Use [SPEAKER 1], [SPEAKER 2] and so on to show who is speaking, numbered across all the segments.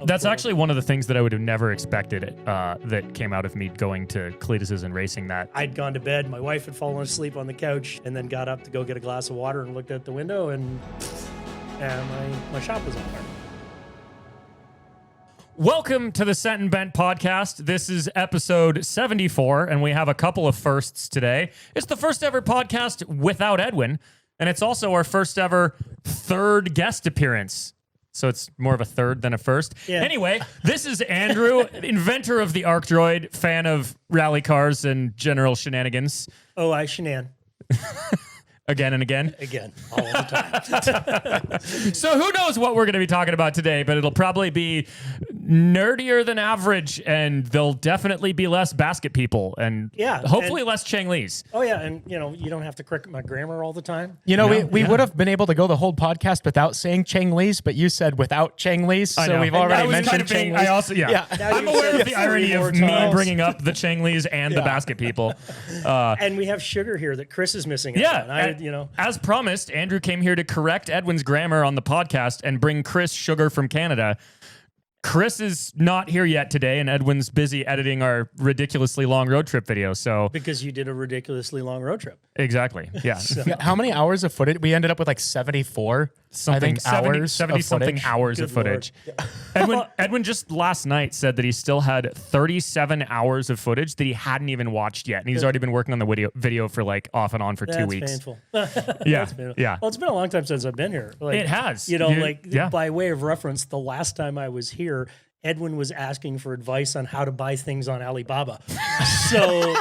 [SPEAKER 1] That's actually one of the things that I would have never expected that came out of me going to Cleetus's and racing that.
[SPEAKER 2] I'd gone to bed. My wife had fallen asleep on the couch and then got up to go get a glass of water and looked out the window and my shop was on fire.
[SPEAKER 1] Welcome to the Sent and Bent podcast. This is episode 74, and we have a couple of firsts today. It's the first ever podcast without Edwin, and it's also our first ever third guest appearance. So it's more of a third than a first.
[SPEAKER 2] Yeah.
[SPEAKER 1] Anyway, this is Andrew, inventor of the Arc Droid, fan of rally cars and general shenanigans.
[SPEAKER 2] Oh, I shenan.
[SPEAKER 1] Again and again.
[SPEAKER 2] Again, all the time.
[SPEAKER 1] So who knows what we're going to be talking about today, but it'll probably be nerdier than average, and there'll definitely be less basket people, and hopefully less Chang Lees.
[SPEAKER 2] Oh, yeah, and, you don't have to correct my grammar all the time.
[SPEAKER 3] You know, we would have been able to go the whole podcast without saying Chang Lees, but you said without Chang Lees, so we've already mentioned Chang Lees.
[SPEAKER 1] I also, I'm aware of the irony of me bringing up the Chang Lees and the basket people.
[SPEAKER 2] And we have sugar here that Chris is missing.
[SPEAKER 1] As promised, Andrew came here to correct Edwin's grammar on the podcast and bring Chris sugar from Canada. Chris is not here yet today, and Edwin's busy editing our ridiculously long road trip video. So
[SPEAKER 2] because you did a ridiculously long road trip.
[SPEAKER 1] Exactly. Yeah.
[SPEAKER 3] How many hours of footage? We ended up with like 74
[SPEAKER 1] something
[SPEAKER 3] hours
[SPEAKER 1] 70
[SPEAKER 3] of
[SPEAKER 1] something
[SPEAKER 3] footage.
[SPEAKER 1] hours
[SPEAKER 2] Good
[SPEAKER 1] of footage. Edwin just last night said that he still had 37 hours of footage that he hadn't even watched yet, and he's already been working on the video for like off and on for 2 weeks.
[SPEAKER 2] Painful.
[SPEAKER 1] Yeah.
[SPEAKER 2] Painful.
[SPEAKER 1] Yeah.
[SPEAKER 2] Well, it's been a long time since I've been here. Like,
[SPEAKER 1] it has.
[SPEAKER 2] By way of reference, the last time I was here, Edwin was asking for advice on how to buy things on Alibaba. So,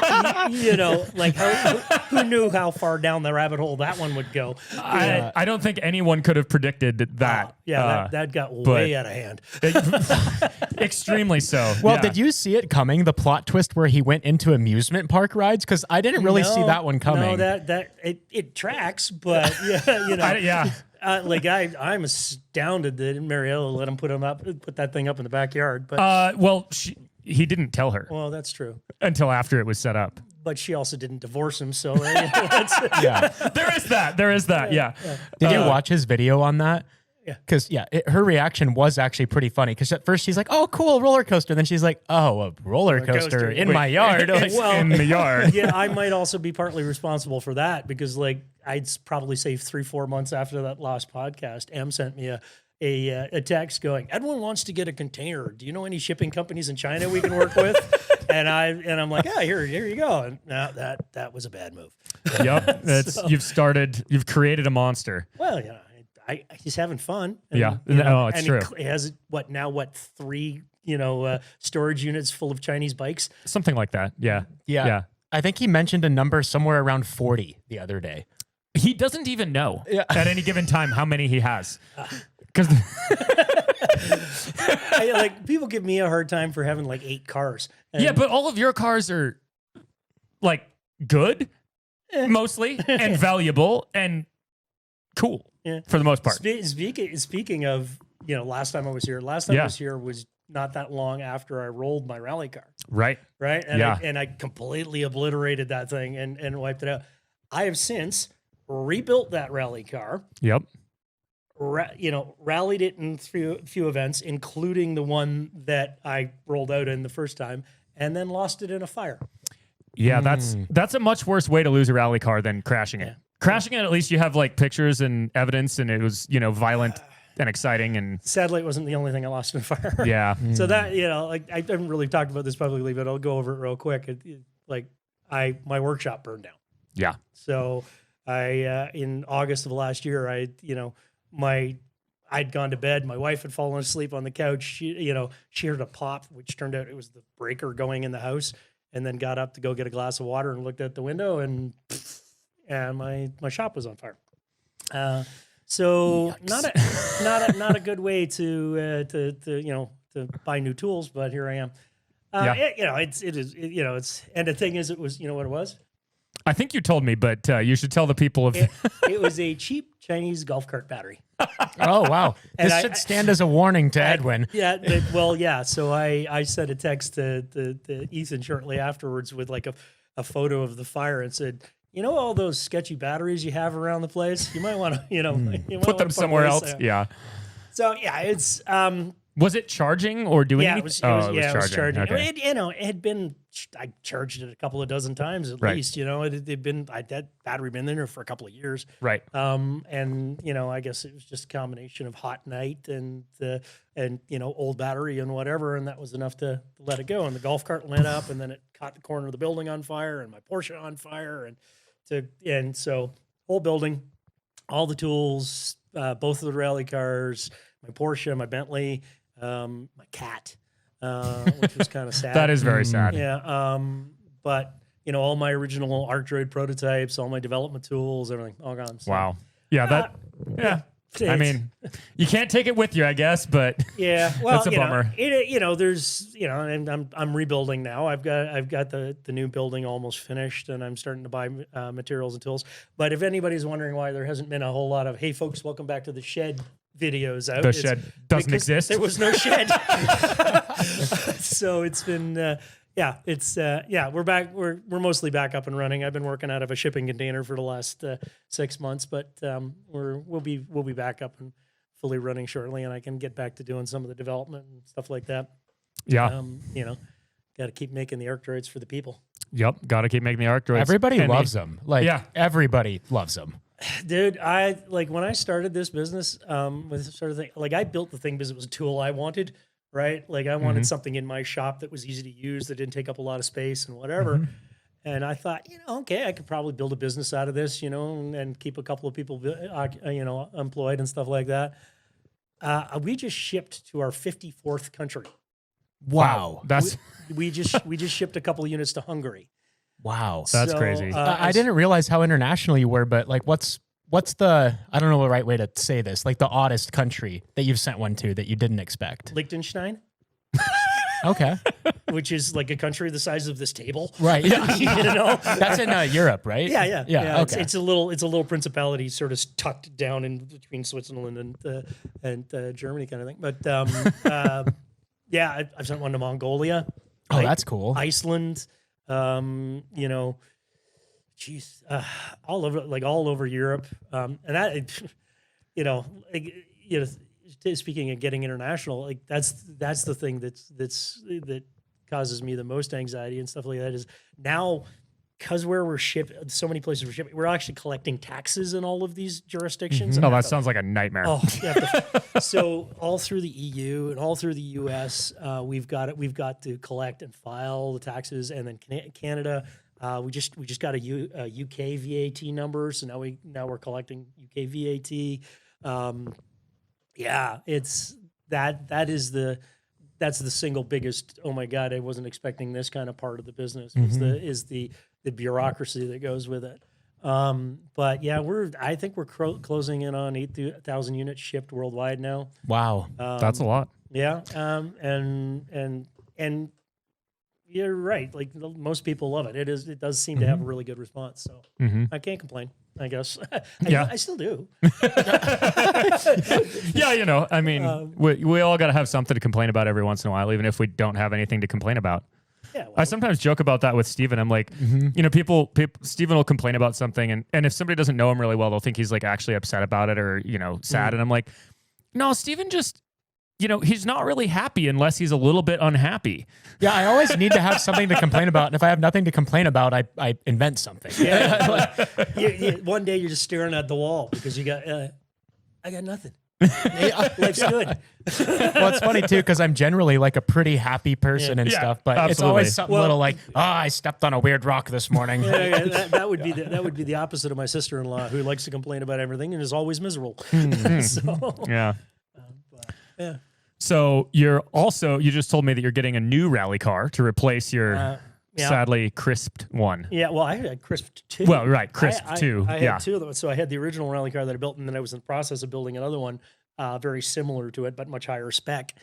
[SPEAKER 2] who knew how far down the rabbit hole that one would go?
[SPEAKER 1] I don't think anyone could have predicted that.
[SPEAKER 2] That got way out of hand.
[SPEAKER 1] Extremely so.
[SPEAKER 3] Well, did you see it coming, the plot twist where he went into amusement park rides? Because I didn't really see that one coming.
[SPEAKER 2] No, it tracks, but I'm astounded that Mariella let him put that thing up in the backyard. But
[SPEAKER 1] he didn't tell her.
[SPEAKER 2] Well, that's true.
[SPEAKER 1] Until after it was set up.
[SPEAKER 2] But she also didn't divorce him, so
[SPEAKER 1] There is that. Yeah.
[SPEAKER 3] Did you watch his video on that?
[SPEAKER 2] Yeah.
[SPEAKER 3] Because, her reaction was actually pretty funny. Because at first she's like, oh, cool, roller coaster. Then she's like, oh, a roller coaster in my yard.
[SPEAKER 1] In the yard.
[SPEAKER 2] Yeah, I might also be partly responsible for that because, I'd probably say 3-4 months after that last podcast, Em sent me a text going, Edwin wants to get a container. Do you know any shipping companies in China we can work with? And I'm like, here you go. And that was a bad move.
[SPEAKER 1] Yep. You've created a monster.
[SPEAKER 2] Well, he's having fun.
[SPEAKER 1] And, it's true.
[SPEAKER 2] He has 3 storage units full of Chinese bikes,
[SPEAKER 1] something like that. Yeah.
[SPEAKER 3] I think he mentioned a number somewhere around 40 the other day.
[SPEAKER 1] He doesn't even know at any given time how many he has. Because
[SPEAKER 2] people give me a hard time for having 8 cars.
[SPEAKER 1] But all of your cars are good, mostly, and valuable and cool for the most part.
[SPEAKER 2] Speaking of, last time I was here was not that long after I rolled my rally car.
[SPEAKER 1] Right.
[SPEAKER 2] And I completely obliterated that thing and wiped it out. I have since rebuilt that rally car.
[SPEAKER 1] Yep.
[SPEAKER 2] Rallied it in few events, including the one that I rolled out in the first time, and then lost it in a fire.
[SPEAKER 1] Yeah, that's a much worse way to lose a rally car than crashing it. Crashing it, at least you have pictures and evidence, and it was violent and exciting. And
[SPEAKER 2] sadly, it wasn't the only thing I lost in a fire.
[SPEAKER 1] Yeah.
[SPEAKER 2] So that I haven't really talked about this publicly, but I'll go over it real quick. My workshop burned down.
[SPEAKER 1] Yeah.
[SPEAKER 2] So I in August of last year, I'd gone to bed. My wife had fallen asleep on the couch. She heard a pop, which turned out it was the breaker going in the house, and then got up to go get a glass of water and looked out the window, and my shop was on fire. So
[SPEAKER 1] Yikes.
[SPEAKER 2] not a good way to buy new tools, but here I am. It's and the thing is, it was what it was.
[SPEAKER 1] I think you told me, but you should tell the people of.
[SPEAKER 2] It was a cheap Chinese golf cart battery.
[SPEAKER 3] Oh, wow. This should stand as a warning to Edwin.
[SPEAKER 2] So I sent a text to Ethan shortly afterwards with a photo of the fire and said, all those sketchy batteries you have around the place, you might want to,
[SPEAKER 1] put them somewhere else. Yeah.
[SPEAKER 2] So it's
[SPEAKER 1] Was it charging or doing
[SPEAKER 2] Yeah,
[SPEAKER 1] anything?
[SPEAKER 2] it was charging.
[SPEAKER 1] Okay.
[SPEAKER 2] It had been. I charged it a couple of dozen times at
[SPEAKER 1] Right.
[SPEAKER 2] least. It'd been that battery been in there for a couple of years.
[SPEAKER 1] Right.
[SPEAKER 2] And I guess it was just a combination of hot night and old battery and whatever, and that was enough to let it go. And the golf cart went up, and then it caught the corner of the building on fire, and my Porsche on fire, and so whole building, all the tools, both of the rally cars, my Porsche, my Bentley, my cat, which was kind of sad.
[SPEAKER 1] That is very sad.
[SPEAKER 2] Yeah. But all my original Arc Droid prototypes, all my development tools, everything, all gone. So,
[SPEAKER 1] Wow. Yeah. I mean, you can't take it with you, I guess, but
[SPEAKER 2] yeah, well,
[SPEAKER 1] that's a bummer.
[SPEAKER 2] There's, and I'm rebuilding now. I've got the new building almost finished, and I'm starting to buy materials and tools. But if anybody's wondering why there hasn't been a whole lot of, hey folks, welcome back to the shed videos out.
[SPEAKER 1] The shed doesn't
[SPEAKER 2] because
[SPEAKER 1] exist.
[SPEAKER 2] There was no shed. So it's been, we're back. We're mostly back up and running. I've been working out of a shipping container for the last 6 months, but we'll be back up and fully running shortly, and I can get back to doing some of the development and stuff like that.
[SPEAKER 1] Yeah.
[SPEAKER 2] Got to keep making the Arc Droids for the people.
[SPEAKER 1] Yep. Got to keep making the Arc Droids.
[SPEAKER 3] Everybody loves them. Everybody loves them.
[SPEAKER 2] Dude, when I started this business, with sort of thing, I built the thing because it was a tool I wanted, right? Like I wanted something in my shop that was easy to use, that didn't take up a lot of space and whatever. And I thought, okay, I could probably build a business out of this, and keep a couple of people, employed and stuff like that. We just shipped to our 54th country.
[SPEAKER 3] Wow.
[SPEAKER 2] We just shipped a couple of units to Hungary.
[SPEAKER 3] Wow.
[SPEAKER 1] That's crazy.
[SPEAKER 3] I didn't realize how international you were, but what's the, I don't know the right way to say this, the oddest country that you've sent one to that you didn't expect?
[SPEAKER 2] Liechtenstein.
[SPEAKER 3] Okay.
[SPEAKER 2] Which is like a country the size of this table.
[SPEAKER 3] Right.
[SPEAKER 2] That's
[SPEAKER 3] in Europe, right?
[SPEAKER 2] Yeah.
[SPEAKER 3] Okay.
[SPEAKER 2] It's a little principality sort of tucked down in between Switzerland and Germany kind of thing. But I've sent one to Mongolia.
[SPEAKER 3] Oh, that's cool.
[SPEAKER 2] Iceland. All over Europe. And that, speaking of getting international, that's the thing that causes me the most anxiety and stuff like that is now, because where we're shipping, so many places we're shipping, we're actually collecting taxes in all of these jurisdictions.
[SPEAKER 1] Oh, that sounds like a nightmare.
[SPEAKER 2] Oh, so all through the EU and all through the US, we've got to collect and file the taxes, and then Canada. We just got a UK VAT number, so now we're collecting UK VAT. That's the single biggest. Oh my God, I wasn't expecting this kind of part of the business. Is the bureaucracy that goes with it. But yeah, I think we're closing in on 8,000 units shipped worldwide now.
[SPEAKER 3] Wow,
[SPEAKER 1] that's a lot.
[SPEAKER 2] Yeah, and you're right. Most people love it. It does seem to have a really good response. So I can't complain, I guess. I still do.
[SPEAKER 1] Yeah, I mean, we all got to have something to complain about every once in a while, even if we don't have anything to complain about.
[SPEAKER 2] Yeah, well,
[SPEAKER 1] I sometimes joke about that with Steven. I'm like, people, Steven will complain about something, and if somebody doesn't know him really well, they'll think he's actually upset about it or, sad. And I'm like, no, Steven just, he's not really happy unless he's a little bit unhappy.
[SPEAKER 3] Yeah, I always need to have something to complain about. And if I have nothing to complain about, I invent something.
[SPEAKER 2] Yeah. One day you're just staring at the wall because you got, I got nothing. Life's good.
[SPEAKER 3] Well, it's funny too because I'm generally a pretty happy person and stuff, but
[SPEAKER 1] absolutely.
[SPEAKER 3] It's always something little I stepped on a weird rock this morning.
[SPEAKER 2] That would be the opposite of my sister-in-law, who likes to complain about everything and is always miserable.
[SPEAKER 1] Yeah.
[SPEAKER 2] Yeah.
[SPEAKER 1] So you just told me that you're getting a new rally car to replace your sadly crisped one.
[SPEAKER 2] Yeah, well, I had crisped two.
[SPEAKER 1] Well, right, crisped two.
[SPEAKER 2] I had two of them. So I had the original rally car that I built, and then I was in the process of building another one, very similar to it, but much higher spec,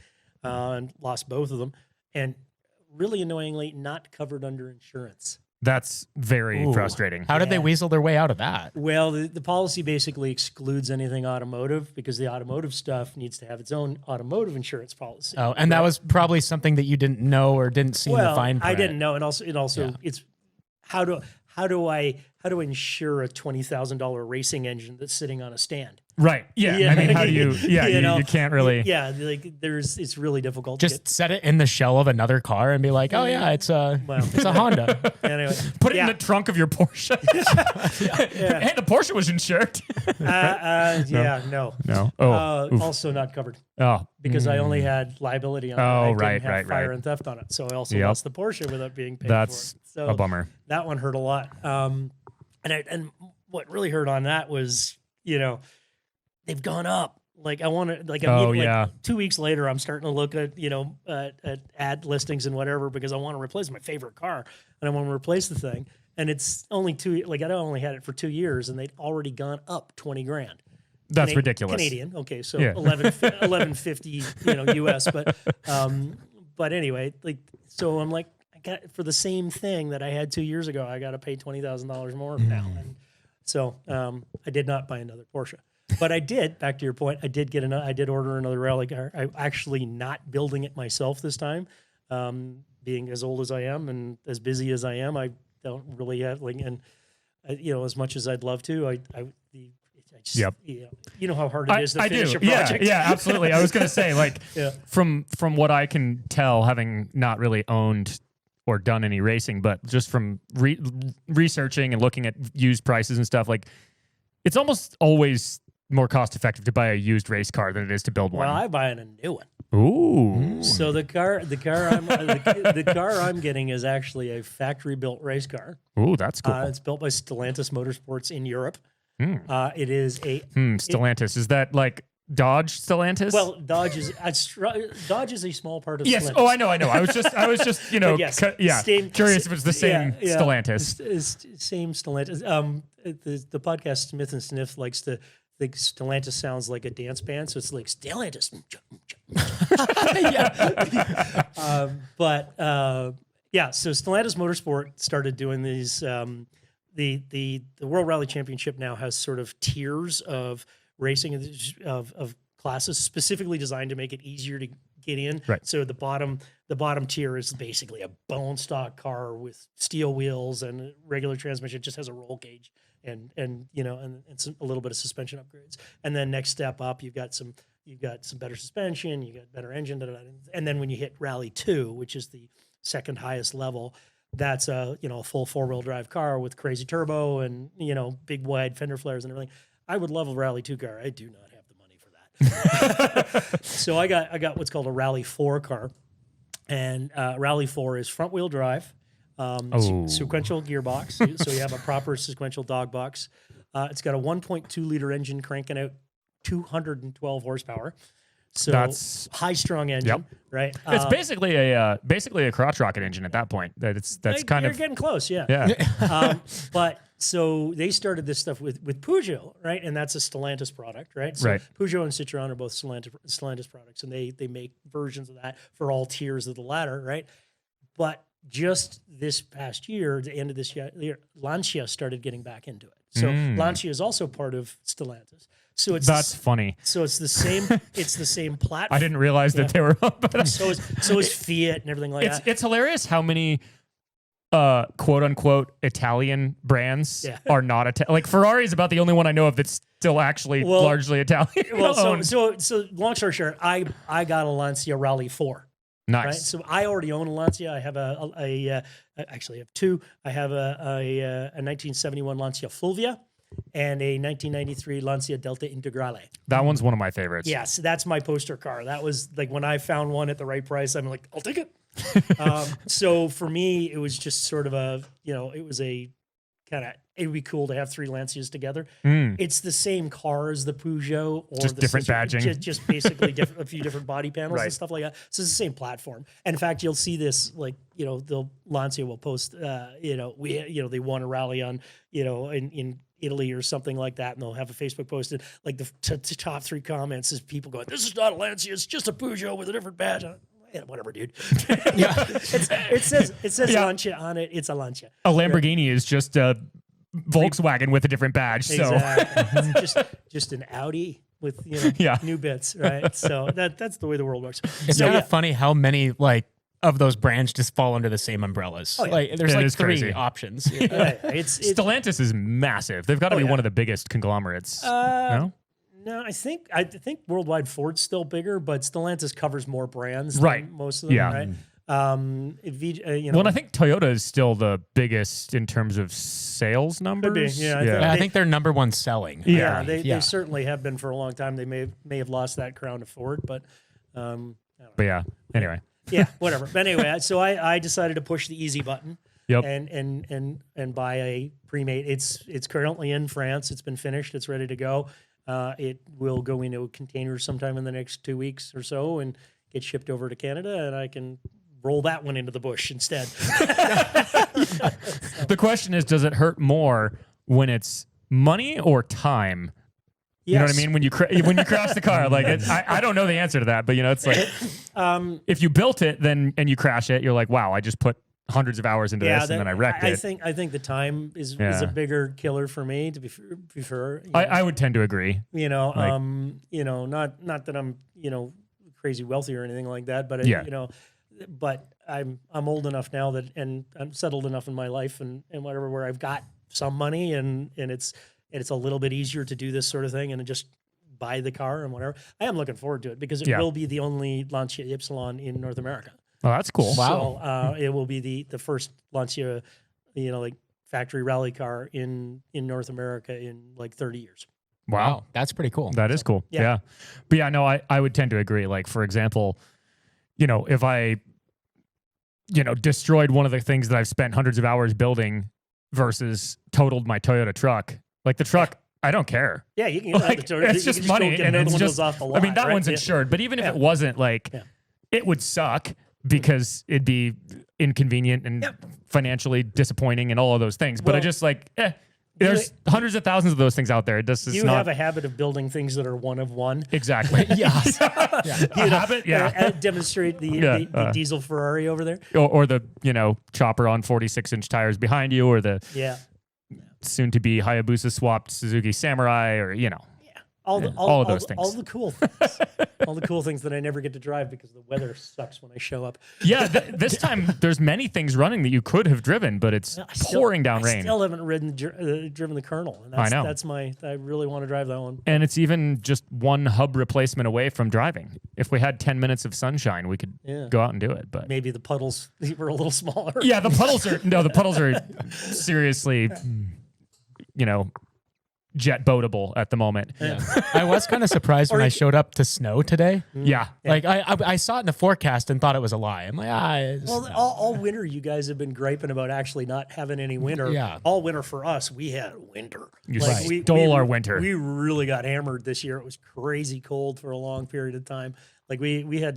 [SPEAKER 2] and lost both of them. And really annoyingly, not covered under insurance.
[SPEAKER 1] That's very frustrating.
[SPEAKER 3] How did they weasel their way out of that?
[SPEAKER 2] Well, the policy basically excludes anything automotive because the automotive stuff needs to have its own automotive insurance policy.
[SPEAKER 3] Oh, and that was probably something that you didn't know or didn't see in the fine print.
[SPEAKER 2] I didn't know, and also it's how do I insure a $20,000 racing engine that's sitting on a stand?
[SPEAKER 1] Right. Yeah. I mean, how do you? Yeah. You can't really.
[SPEAKER 2] Yeah. Like it's really difficult.
[SPEAKER 3] Just set it in the shell of another car and be like, oh yeah, it's a Honda.
[SPEAKER 2] Anyway,
[SPEAKER 1] Put it in the trunk of your Porsche. Hey, the Porsche was insured.
[SPEAKER 2] No. Also not covered.
[SPEAKER 1] Oh,
[SPEAKER 2] because I only had liability on it.
[SPEAKER 1] Oh,
[SPEAKER 2] I didn't
[SPEAKER 1] right.
[SPEAKER 2] have fire and theft on it. So I also lost the Porsche without being paid for it. So
[SPEAKER 1] a bummer.
[SPEAKER 2] That one hurt a lot. And what really hurt on that was, they've gone up. Like I want to, like, 2 weeks later, I'm starting to look at, at ad listings and whatever, because I want to replace my favorite car and I want to replace the thing. And it's only I only had it for 2 years and they'd already gone up 20 grand.
[SPEAKER 1] That's ridiculous.
[SPEAKER 2] Canadian. Okay. So 1150, US, but anyway, so I'm like, I got for the same thing that I had 2 years ago, I got to pay $20,000 more now. And so, I did not buy another Porsche. But I did, back to your point, I did order another rally car. I'm actually not building it myself this time. Being as old as I am and as busy as I am, I don't really have as much as I'd love to, you know how hard it is to finish a project.
[SPEAKER 1] Yeah, absolutely. I was going to say, from what I can tell, having not really owned or done any racing, but just from researching and looking at used prices and stuff, it's almost always more cost effective to buy a used race car than it is to build one.
[SPEAKER 2] Well, I buy a new one.
[SPEAKER 1] Ooh.
[SPEAKER 2] So the car I'm getting is actually a factory built race car.
[SPEAKER 1] Ooh, that's cool.
[SPEAKER 2] It's built by Stellantis Motorsports in Europe. It is a
[SPEAKER 1] Stellantis. Is that like Dodge Stellantis?
[SPEAKER 2] Well, Dodge is a small part of
[SPEAKER 1] yes.
[SPEAKER 2] Stellantis.
[SPEAKER 1] Oh, I know. I was just curious if it's the same Stellantis.
[SPEAKER 2] Same Stellantis. The podcast Smith and Sniff likes to think Stellantis sounds like a dance band, so it's like Stellantis. So Stellantis Motorsport started doing these. The World Rally Championship now has sort of tiers of racing of classes specifically designed to make it easier to get in.
[SPEAKER 1] Right.
[SPEAKER 2] So the bottom tier is basically a bone stock car with steel wheels and a regular transmission. It just has a roll cage and some, a little bit of suspension upgrades. And then next step up, you've got some better suspension, you got better engine, and then when you hit Rally 2, which is the second highest level, that's a full 4-wheel drive car with crazy turbo and big wide fender flares and everything. I would love a Rally 2 car. I do not have the money for that. So I got what's called a Rally 4 car, and Rally 4 is front wheel drive, sequential gearbox. So you have a proper sequential dog box. It's got a 1.2 liter engine cranking out 212 horsepower. So that's high strung engine, right?
[SPEAKER 1] It's basically a crotch rocket engine at that point. You're
[SPEAKER 2] getting close, yeah. But so they started this stuff with Peugeot, right? And that's a Stellantis product, right? So Peugeot and Citroën are both Stellantis products, and they make versions of that for all tiers of the ladder, right? But just this past year, the end of this year, Lancia started getting back into it. So Lancia is also part of Stellantis. So
[SPEAKER 1] that's funny.
[SPEAKER 2] So it's the same. It's the same platform.
[SPEAKER 1] I didn't realize that they were up.
[SPEAKER 2] So is Fiat and everything like that.
[SPEAKER 1] It's hilarious how many quote unquote Italian brands are not Italian. Like Ferrari is about the only one I know of that's still actually largely Italian.
[SPEAKER 2] Well, so long story short, I got a Lancia Rally 4.
[SPEAKER 1] Nice.
[SPEAKER 2] Right? So I already own a Lancia. I have actually have two. I have a 1971 Lancia Fulvia and a 1993 Lancia Delta Integrale.
[SPEAKER 1] That one's one of my favorites.
[SPEAKER 2] Yes, that's my poster car. That was like when I found one at the right price, I'm like, I'll take it. So for me, it was just sort of it was a kind of, it would be cool to have three Lancias together. It's the same car as the Peugeot, or
[SPEAKER 1] just different badging,
[SPEAKER 2] just basically a few different body panels and stuff like that. So it's the same platform. And in fact, you'll see this, the Lancia will post, they won a rally on, in Italy or something like that, and they'll have a Facebook post, and like the top three comments is people going, "This is not a Lancia, it's just a Peugeot with a different badge." Yeah, whatever, dude. It says Lancia on it. It's a Lancia.
[SPEAKER 1] A Lamborghini is just a Volkswagen with a different badge.
[SPEAKER 2] Exactly. So just an Audi with new bits, right? So that's the way the world works.
[SPEAKER 3] It's kind of funny how many of those brands just fall under the same umbrellas.
[SPEAKER 2] Oh, yeah.
[SPEAKER 3] There's three options.
[SPEAKER 2] Stellantis
[SPEAKER 1] is massive. They've got to be one of the biggest conglomerates. No?
[SPEAKER 2] No, I think worldwide Ford's still bigger, but Stellantis covers more brands
[SPEAKER 1] Right.
[SPEAKER 2] than most of them,
[SPEAKER 1] Yeah.
[SPEAKER 2] right? You know,
[SPEAKER 1] Well, and I think Toyota is still the biggest in terms of sales numbers.
[SPEAKER 2] yeah, I
[SPEAKER 3] Yeah, I
[SPEAKER 2] They-
[SPEAKER 3] think they're number one selling.
[SPEAKER 1] Yeah.
[SPEAKER 2] they certainly have been for a long time. They may have lost that crown to Ford, but I don't know.
[SPEAKER 1] But yeah. Anyway.
[SPEAKER 2] Yeah, whatever. But anyway, so I decided to push the easy button.
[SPEAKER 1] Yep.
[SPEAKER 2] And buy a pre-made. It's currently in France. It's been finished. It's ready to go. It will go into a container sometime in the next 2 weeks or so and get shipped over to Canada, and I can roll that one into the bush instead.
[SPEAKER 1] The question is, does it hurt more when it's money or time? You know what I mean? When you crash the car, like I don't know the answer to that, but you know, it's like if you built it then and you crash it, you're like, wow, I just put hundreds of hours into this and then I wrecked it.
[SPEAKER 2] I think the time is a bigger killer for me. To be fair,
[SPEAKER 1] I would tend to agree.
[SPEAKER 2] you know, not that I'm crazy wealthy or anything like that, but but I'm old enough now that and I'm settled enough in my life and whatever where I've got some money and it's a little bit easier to do this sort of thing and just buy the car and whatever. I am looking forward to it because it will be the only Lancia Ypsilon in North America.
[SPEAKER 1] Oh, that's cool.
[SPEAKER 3] Wow.
[SPEAKER 2] So it will be the first Lancia, like factory rally car in North America in like 30 years.
[SPEAKER 3] Wow, that's pretty cool.
[SPEAKER 1] That is cool.
[SPEAKER 2] yeah.
[SPEAKER 1] Yeah. But yeah, no, I would tend to agree. Like, for example, if I, destroyed one of the things that I've spent hundreds of hours building versus totaled my Toyota truck, like the truck, I don't care.
[SPEAKER 2] Yeah, you can
[SPEAKER 1] Like, it's just money. And it's just,
[SPEAKER 2] off the lot,
[SPEAKER 1] I mean, that
[SPEAKER 2] right?
[SPEAKER 1] one's insured, but even if it wasn't, like,
[SPEAKER 2] Yeah.
[SPEAKER 1] it would suck because it'd be inconvenient and financially disappointing and all of those things. But I
[SPEAKER 2] Well,
[SPEAKER 1] just there's hundreds of thousands of those things out there. It just, it's
[SPEAKER 2] You
[SPEAKER 1] not
[SPEAKER 2] have a habit of building things that are one of one.
[SPEAKER 1] exactly.
[SPEAKER 3] Yeah.
[SPEAKER 1] A habit. Yeah.
[SPEAKER 2] Demonstrate the diesel Ferrari over there.
[SPEAKER 1] Or the, chopper on 46-inch tires behind you, or the
[SPEAKER 2] Yeah.
[SPEAKER 1] soon to be Hayabusa swapped Suzuki Samurai, or,
[SPEAKER 2] All
[SPEAKER 1] of those things.
[SPEAKER 2] All the cool things. All the cool things that I never get to drive because the weather sucks when I show up.
[SPEAKER 1] Yeah, this time there's many things running that you could have driven, but it's pouring down rain.
[SPEAKER 2] I still haven't driven the Colonel. And that's,
[SPEAKER 1] I know.
[SPEAKER 2] That's I really want to drive that one.
[SPEAKER 1] And it's even just one hub replacement away from driving. If we had 10 minutes of sunshine, we could go out and do it. But
[SPEAKER 2] Maybe the puddles were a little smaller.
[SPEAKER 1] yeah, the puddles are seriously, jet boatable at the moment.
[SPEAKER 3] Yeah. I was kind of surprised when I showed up to snow today.
[SPEAKER 1] Yeah.
[SPEAKER 3] Like I saw it in the forecast and thought it was a lie. I'm like,
[SPEAKER 2] Well, all winter you guys have been griping about actually not having any winter.
[SPEAKER 3] Yeah.
[SPEAKER 2] All winter for us, we had winter.
[SPEAKER 1] You stole our winter.
[SPEAKER 2] We really got hammered this year. It was crazy cold for a long period of time. Like we had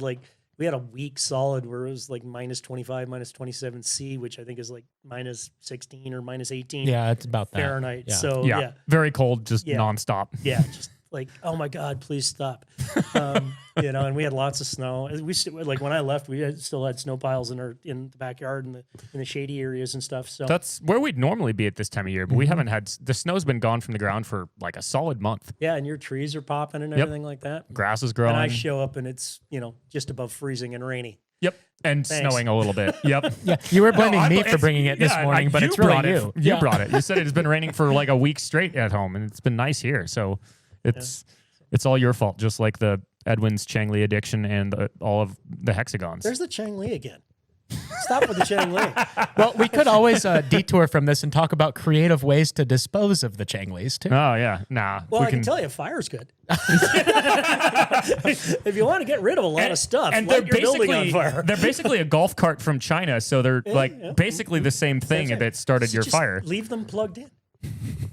[SPEAKER 2] a week solid where it was like minus 25, minus 27 C, which I think is like minus 16 or minus 18
[SPEAKER 3] yeah, it's about that.
[SPEAKER 2] Fahrenheit.
[SPEAKER 3] Yeah.
[SPEAKER 2] So
[SPEAKER 1] Yeah. Very cold, just nonstop.
[SPEAKER 2] yeah, just like, oh my God, please stop. And we had lots of snow. Like when I left, still had snow piles in the backyard and in the shady areas and stuff. So
[SPEAKER 1] That's where we'd normally be at this time of year, but we haven't had, the snow's been gone from the ground for like a solid month.
[SPEAKER 2] yeah, and your trees are popping and everything like that.
[SPEAKER 1] Grass is growing.
[SPEAKER 2] And I show up and it's, just above freezing and rainy.
[SPEAKER 1] Yep. And
[SPEAKER 2] Thanks.
[SPEAKER 1] snowing a little bit. Yep.
[SPEAKER 3] Yeah, you were blaming
[SPEAKER 1] No,
[SPEAKER 3] me
[SPEAKER 1] it's-
[SPEAKER 3] for bringing it this morning, but it's
[SPEAKER 1] brought
[SPEAKER 3] really
[SPEAKER 1] it.
[SPEAKER 3] you.
[SPEAKER 1] You brought it. You said it's been raining for like a week straight at home, and it's been nice here. So it's all your fault, just like the Edwin's Changli addiction and all of the hexagons.
[SPEAKER 2] There's the Chang Li again. Stop with the Chang Li.
[SPEAKER 3] Well, we could always detour from this and talk about creative ways to dispose of the Changlis too.
[SPEAKER 1] Oh yeah, nah.
[SPEAKER 2] Well, I can tell you, fire's good. If you want to get rid of a lot of stuff,
[SPEAKER 1] and
[SPEAKER 2] light your building on fire.
[SPEAKER 1] they're basically a golf cart from China, so they're basically the same thing
[SPEAKER 2] That's right.
[SPEAKER 1] that started
[SPEAKER 2] So
[SPEAKER 1] your
[SPEAKER 2] just
[SPEAKER 1] fire
[SPEAKER 2] Leave them plugged in.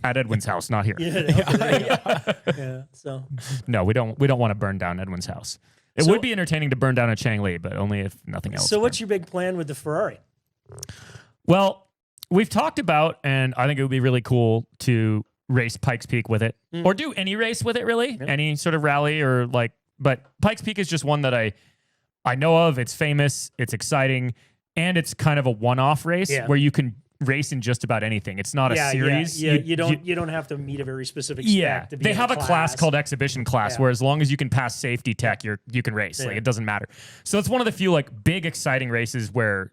[SPEAKER 1] at Edwin's house, not here.
[SPEAKER 2] Yeah. So
[SPEAKER 1] No, we don't want to burn down Edwin's house. It would be entertaining to burn down a Changli, but only if nothing else.
[SPEAKER 2] So what's your big plan with the Ferrari?
[SPEAKER 1] Well, we've talked about, and I think it would be really cool to race Pikes Peak with it, or do any race with it, really, any sort of rally or like. But Pikes Peak is just one that I know of. It's famous, it's exciting, and it's kind of a one-off race where you can race in just about anything. It's not a series.
[SPEAKER 2] Yeah, you don't have to meet a very specific spec.
[SPEAKER 1] Yeah,
[SPEAKER 2] to be
[SPEAKER 1] they
[SPEAKER 2] in
[SPEAKER 1] have a class called exhibition class, where as long as you can pass safety tech, you can race. Like it doesn't matter. So it's one of the few like big exciting races where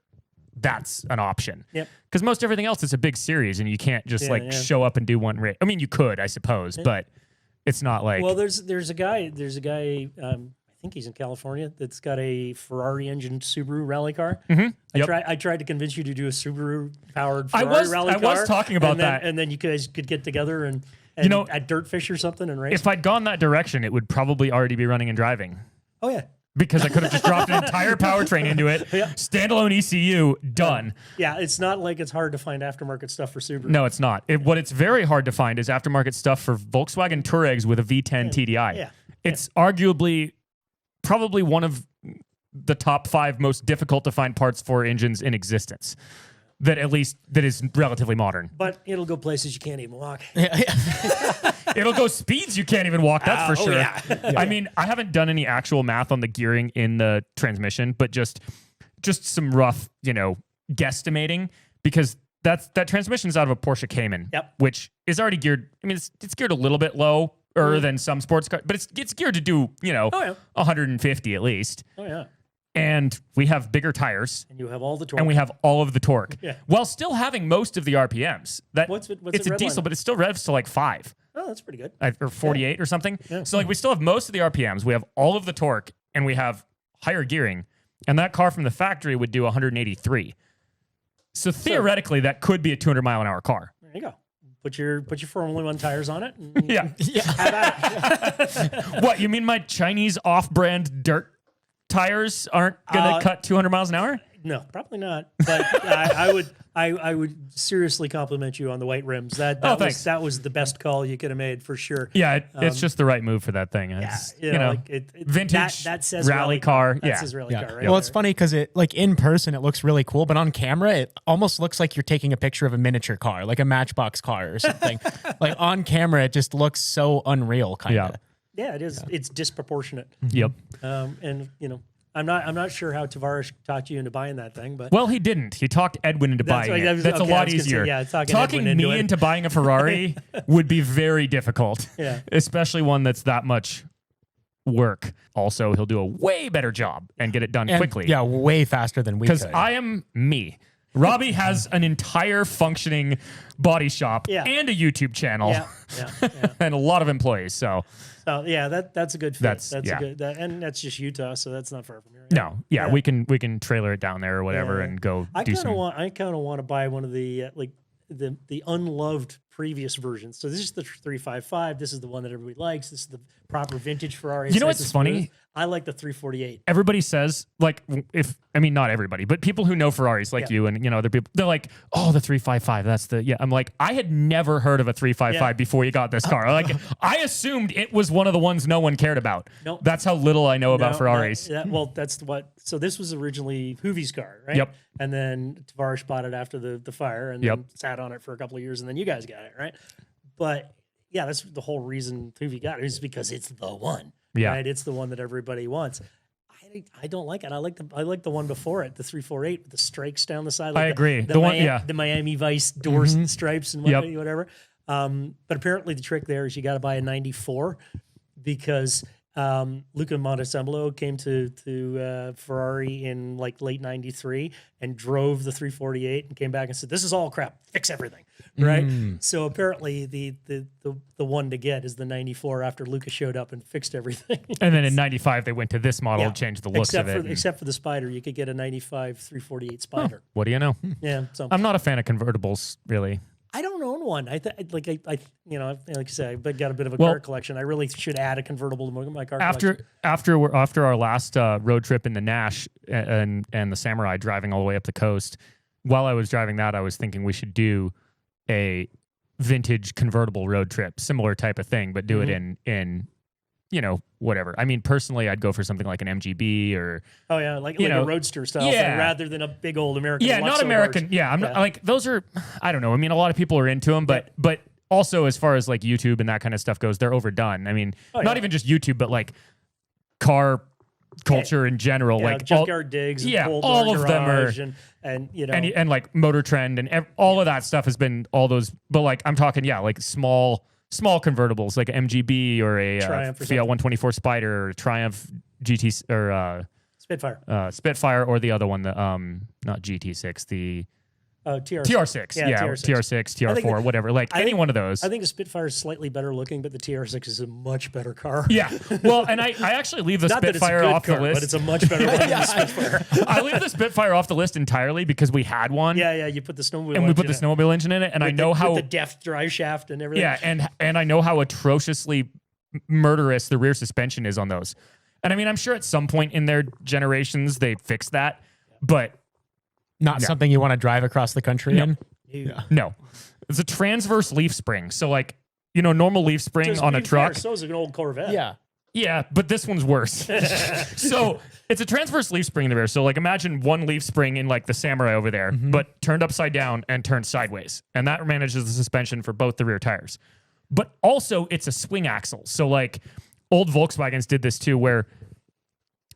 [SPEAKER 1] that's an option.
[SPEAKER 2] Yep.
[SPEAKER 1] Because most everything else is a big series, and you can't just show up and do one race. I mean, you could, I suppose, but It's not like
[SPEAKER 2] Well, there's a guy. I think he's in California. That's got a Ferrari engine Subaru rally car.
[SPEAKER 1] Yep.
[SPEAKER 2] I tried to convince you to do a Subaru powered Ferrari rally car.
[SPEAKER 1] I was talking about
[SPEAKER 2] and then,
[SPEAKER 1] that.
[SPEAKER 2] and then you guys could get together and at Dirtfish or something and race.
[SPEAKER 1] if I'd gone that direction, it would probably already be running and driving.
[SPEAKER 2] Oh yeah.
[SPEAKER 1] Because I could have just dropped an entire powertrain into it, standalone ECU, done.
[SPEAKER 2] Yeah, it's not like it's hard to find aftermarket stuff for Subaru.
[SPEAKER 1] No, it's not. What it's very hard to find is aftermarket stuff for Volkswagen Touaregs with a V10 TDI.
[SPEAKER 2] Yeah.
[SPEAKER 1] It's arguably probably one of the top 5 most difficult to find parts for engines in existence. That is relatively modern.
[SPEAKER 2] But it'll go places you can't even walk.
[SPEAKER 1] It'll go speeds you can't even walk, that's for sure.
[SPEAKER 2] Yeah.
[SPEAKER 1] I mean, I haven't done any actual math on the gearing in the transmission, but just some rough, guesstimating, because that transmission's out of a Porsche Cayman, which is already geared. I mean, it's geared a little bit lower than some sports cars, but it's geared to do, 150 at least.
[SPEAKER 2] Oh yeah.
[SPEAKER 1] And we have bigger tires.
[SPEAKER 2] And you have all the torque.
[SPEAKER 1] And we have all of the torque.
[SPEAKER 2] Yeah.
[SPEAKER 1] While still having most of the RPMs.
[SPEAKER 2] What's
[SPEAKER 1] it's
[SPEAKER 2] the
[SPEAKER 1] a
[SPEAKER 2] red
[SPEAKER 1] diesel,
[SPEAKER 2] line?
[SPEAKER 1] but it still revs to like 5.
[SPEAKER 2] Oh, that's pretty good.
[SPEAKER 1] Or 48 or something.
[SPEAKER 2] Yeah.
[SPEAKER 1] So like we still have most of the RPMs. We have all of the torque and we have higher gearing. And that car from the factory would do 183. So theoretically, that could be a 200 mile an hour car.
[SPEAKER 2] There you go. Put your Formula One tires on it. And
[SPEAKER 1] Yeah.
[SPEAKER 2] Have at it.
[SPEAKER 1] What, you mean my Chinese off-brand dirt tires aren't going to cut 200 miles an hour?
[SPEAKER 2] No, probably not. But I would seriously compliment you on the white rims. That was the best call you could have made for sure.
[SPEAKER 1] Yeah, it's just the right move for that thing. It's, vintage
[SPEAKER 2] that says
[SPEAKER 1] rally car.
[SPEAKER 2] That says rally car. Right
[SPEAKER 3] Well,
[SPEAKER 2] there.
[SPEAKER 3] it's funny because it in person it looks really cool, but on camera it almost looks like you're taking a picture of a miniature car, like a Matchbox car or something. Like on camera, it just looks so unreal, kind of.
[SPEAKER 2] Yeah, it is. It's disproportionate.
[SPEAKER 1] Yep.
[SPEAKER 2] And I'm not sure how Tavares talked you into buying that thing, but
[SPEAKER 1] Well, he didn't. He talked Edwin into buying it. That's a lot easier. Talking me into buying a Ferrari would be very difficult.
[SPEAKER 2] Yeah.
[SPEAKER 1] Especially one that's that much work. Also, he'll do a way better job and get it done quickly.
[SPEAKER 3] Yeah, way faster than we could.
[SPEAKER 1] Because I am me. Robbie has an entire functioning body shop and a YouTube channel and a lot of employees. So
[SPEAKER 2] that's a good fit.
[SPEAKER 1] That's
[SPEAKER 2] a good, and that's just Utah, so that's not far from here.
[SPEAKER 1] No, we can trailer it down there or whatever and go.
[SPEAKER 2] I kind of want to buy one of the the unloved previous versions. So this is the 355. This is the one that everybody likes. This is the proper vintage Ferrari.
[SPEAKER 1] You know what's funny?
[SPEAKER 2] I like the 348.
[SPEAKER 1] Everybody says, like, not everybody, but people who know Ferraris like you and, other people, they're like, oh, the 355, that's I'm like, I had never heard of a 355 before you got this car. Like, I assumed it was one of the ones no one cared about.
[SPEAKER 2] Nope.
[SPEAKER 1] That's how little I know about Ferraris.
[SPEAKER 2] So this was originally Hoovie's car, right?
[SPEAKER 1] Yep.
[SPEAKER 2] And then Tavares bought it after the fire and then sat on it for a couple of years, and then you guys got it, right? But yeah, that's the whole reason Hoovie got it is because it's the one.
[SPEAKER 1] Yeah.
[SPEAKER 2] Right? It's the one that everybody wants. I don't like it. I like the one before it, the 348 with the strikes down the side. Like
[SPEAKER 1] I agree.
[SPEAKER 2] The Miami Vice doors and stripes and whatever. But apparently the trick there is you got to buy a 94 because Luca Montesembolo came to Ferrari in like late 93 and drove the 348 and came back and said, this is all crap. Fix everything. Right. So apparently the one to get is the 94 after Luca showed up and fixed everything.
[SPEAKER 1] And then in 95, they went to this model and changed the looks of it.
[SPEAKER 2] Except for the Spider. You could get a 95 348 Spider.
[SPEAKER 1] What do you know?
[SPEAKER 2] Yeah. So
[SPEAKER 1] I'm not a fan of convertibles, really.
[SPEAKER 2] I don't own one. like I say, I got a bit of a car collection. I really should add a convertible to my car collection.
[SPEAKER 1] After our last road trip in the Nash and the Samurai driving all the way up the coast, while I was driving that, I was thinking we should do a vintage convertible road trip, similar type of thing, but do it in whatever. I mean, personally, I'd go for something like an MGB or
[SPEAKER 2] like a roadster style thing rather than a big old American.
[SPEAKER 1] Yeah, not American. Barge. Yeah, I'm not like those are. I don't know. I mean, a lot of people are into them, but also as far as like YouTube and that kind of stuff goes, they're overdone. I mean, not even just YouTube, but like car culture in general, like
[SPEAKER 2] junkyard digs, and
[SPEAKER 1] all of them are,
[SPEAKER 2] and
[SPEAKER 1] like Motor Trend and all of that stuff has been all those. But like I'm talking, like small convertibles, like an MGB or a Fiat 124 Spider or Triumph GT or
[SPEAKER 2] Spitfire,
[SPEAKER 1] Spitfire, or the other one, the not GT6, the
[SPEAKER 2] TR6.
[SPEAKER 1] TR6. TR6, TR4, whatever. Like any one of those.
[SPEAKER 2] I think the Spitfire is slightly better looking, but the TR6 is a much better car.
[SPEAKER 1] Yeah. Well, and I actually leave the
[SPEAKER 2] Not
[SPEAKER 1] Spitfire
[SPEAKER 2] that it's a good
[SPEAKER 1] off
[SPEAKER 2] car,
[SPEAKER 1] the list.
[SPEAKER 2] but it's a much better one than the Spitfire.
[SPEAKER 1] I leave the Spitfire off the list entirely because we had one.
[SPEAKER 2] Yeah. You put the snowmobile
[SPEAKER 1] And we put the snowmobile engine in it, and I know how
[SPEAKER 2] with the deft drive shaft and everything.
[SPEAKER 1] Yeah, and I know how atrociously murderous the rear suspension is on those. And I mean, I'm sure at some point in their generations they fixed that, but
[SPEAKER 3] Not something you want to drive across the country in.
[SPEAKER 1] No. It's a transverse leaf spring. So like, normal leaf spring on a truck.
[SPEAKER 2] So is an old Corvette.
[SPEAKER 3] Yeah.
[SPEAKER 1] Yeah, but this one's worse. So it's a transverse leaf spring in the rear. So like imagine one leaf spring in like the Samurai over there, but turned upside down and turned sideways. And that manages the suspension for both the rear tires. But also it's a swing axle. So like old Volkswagens did this too, where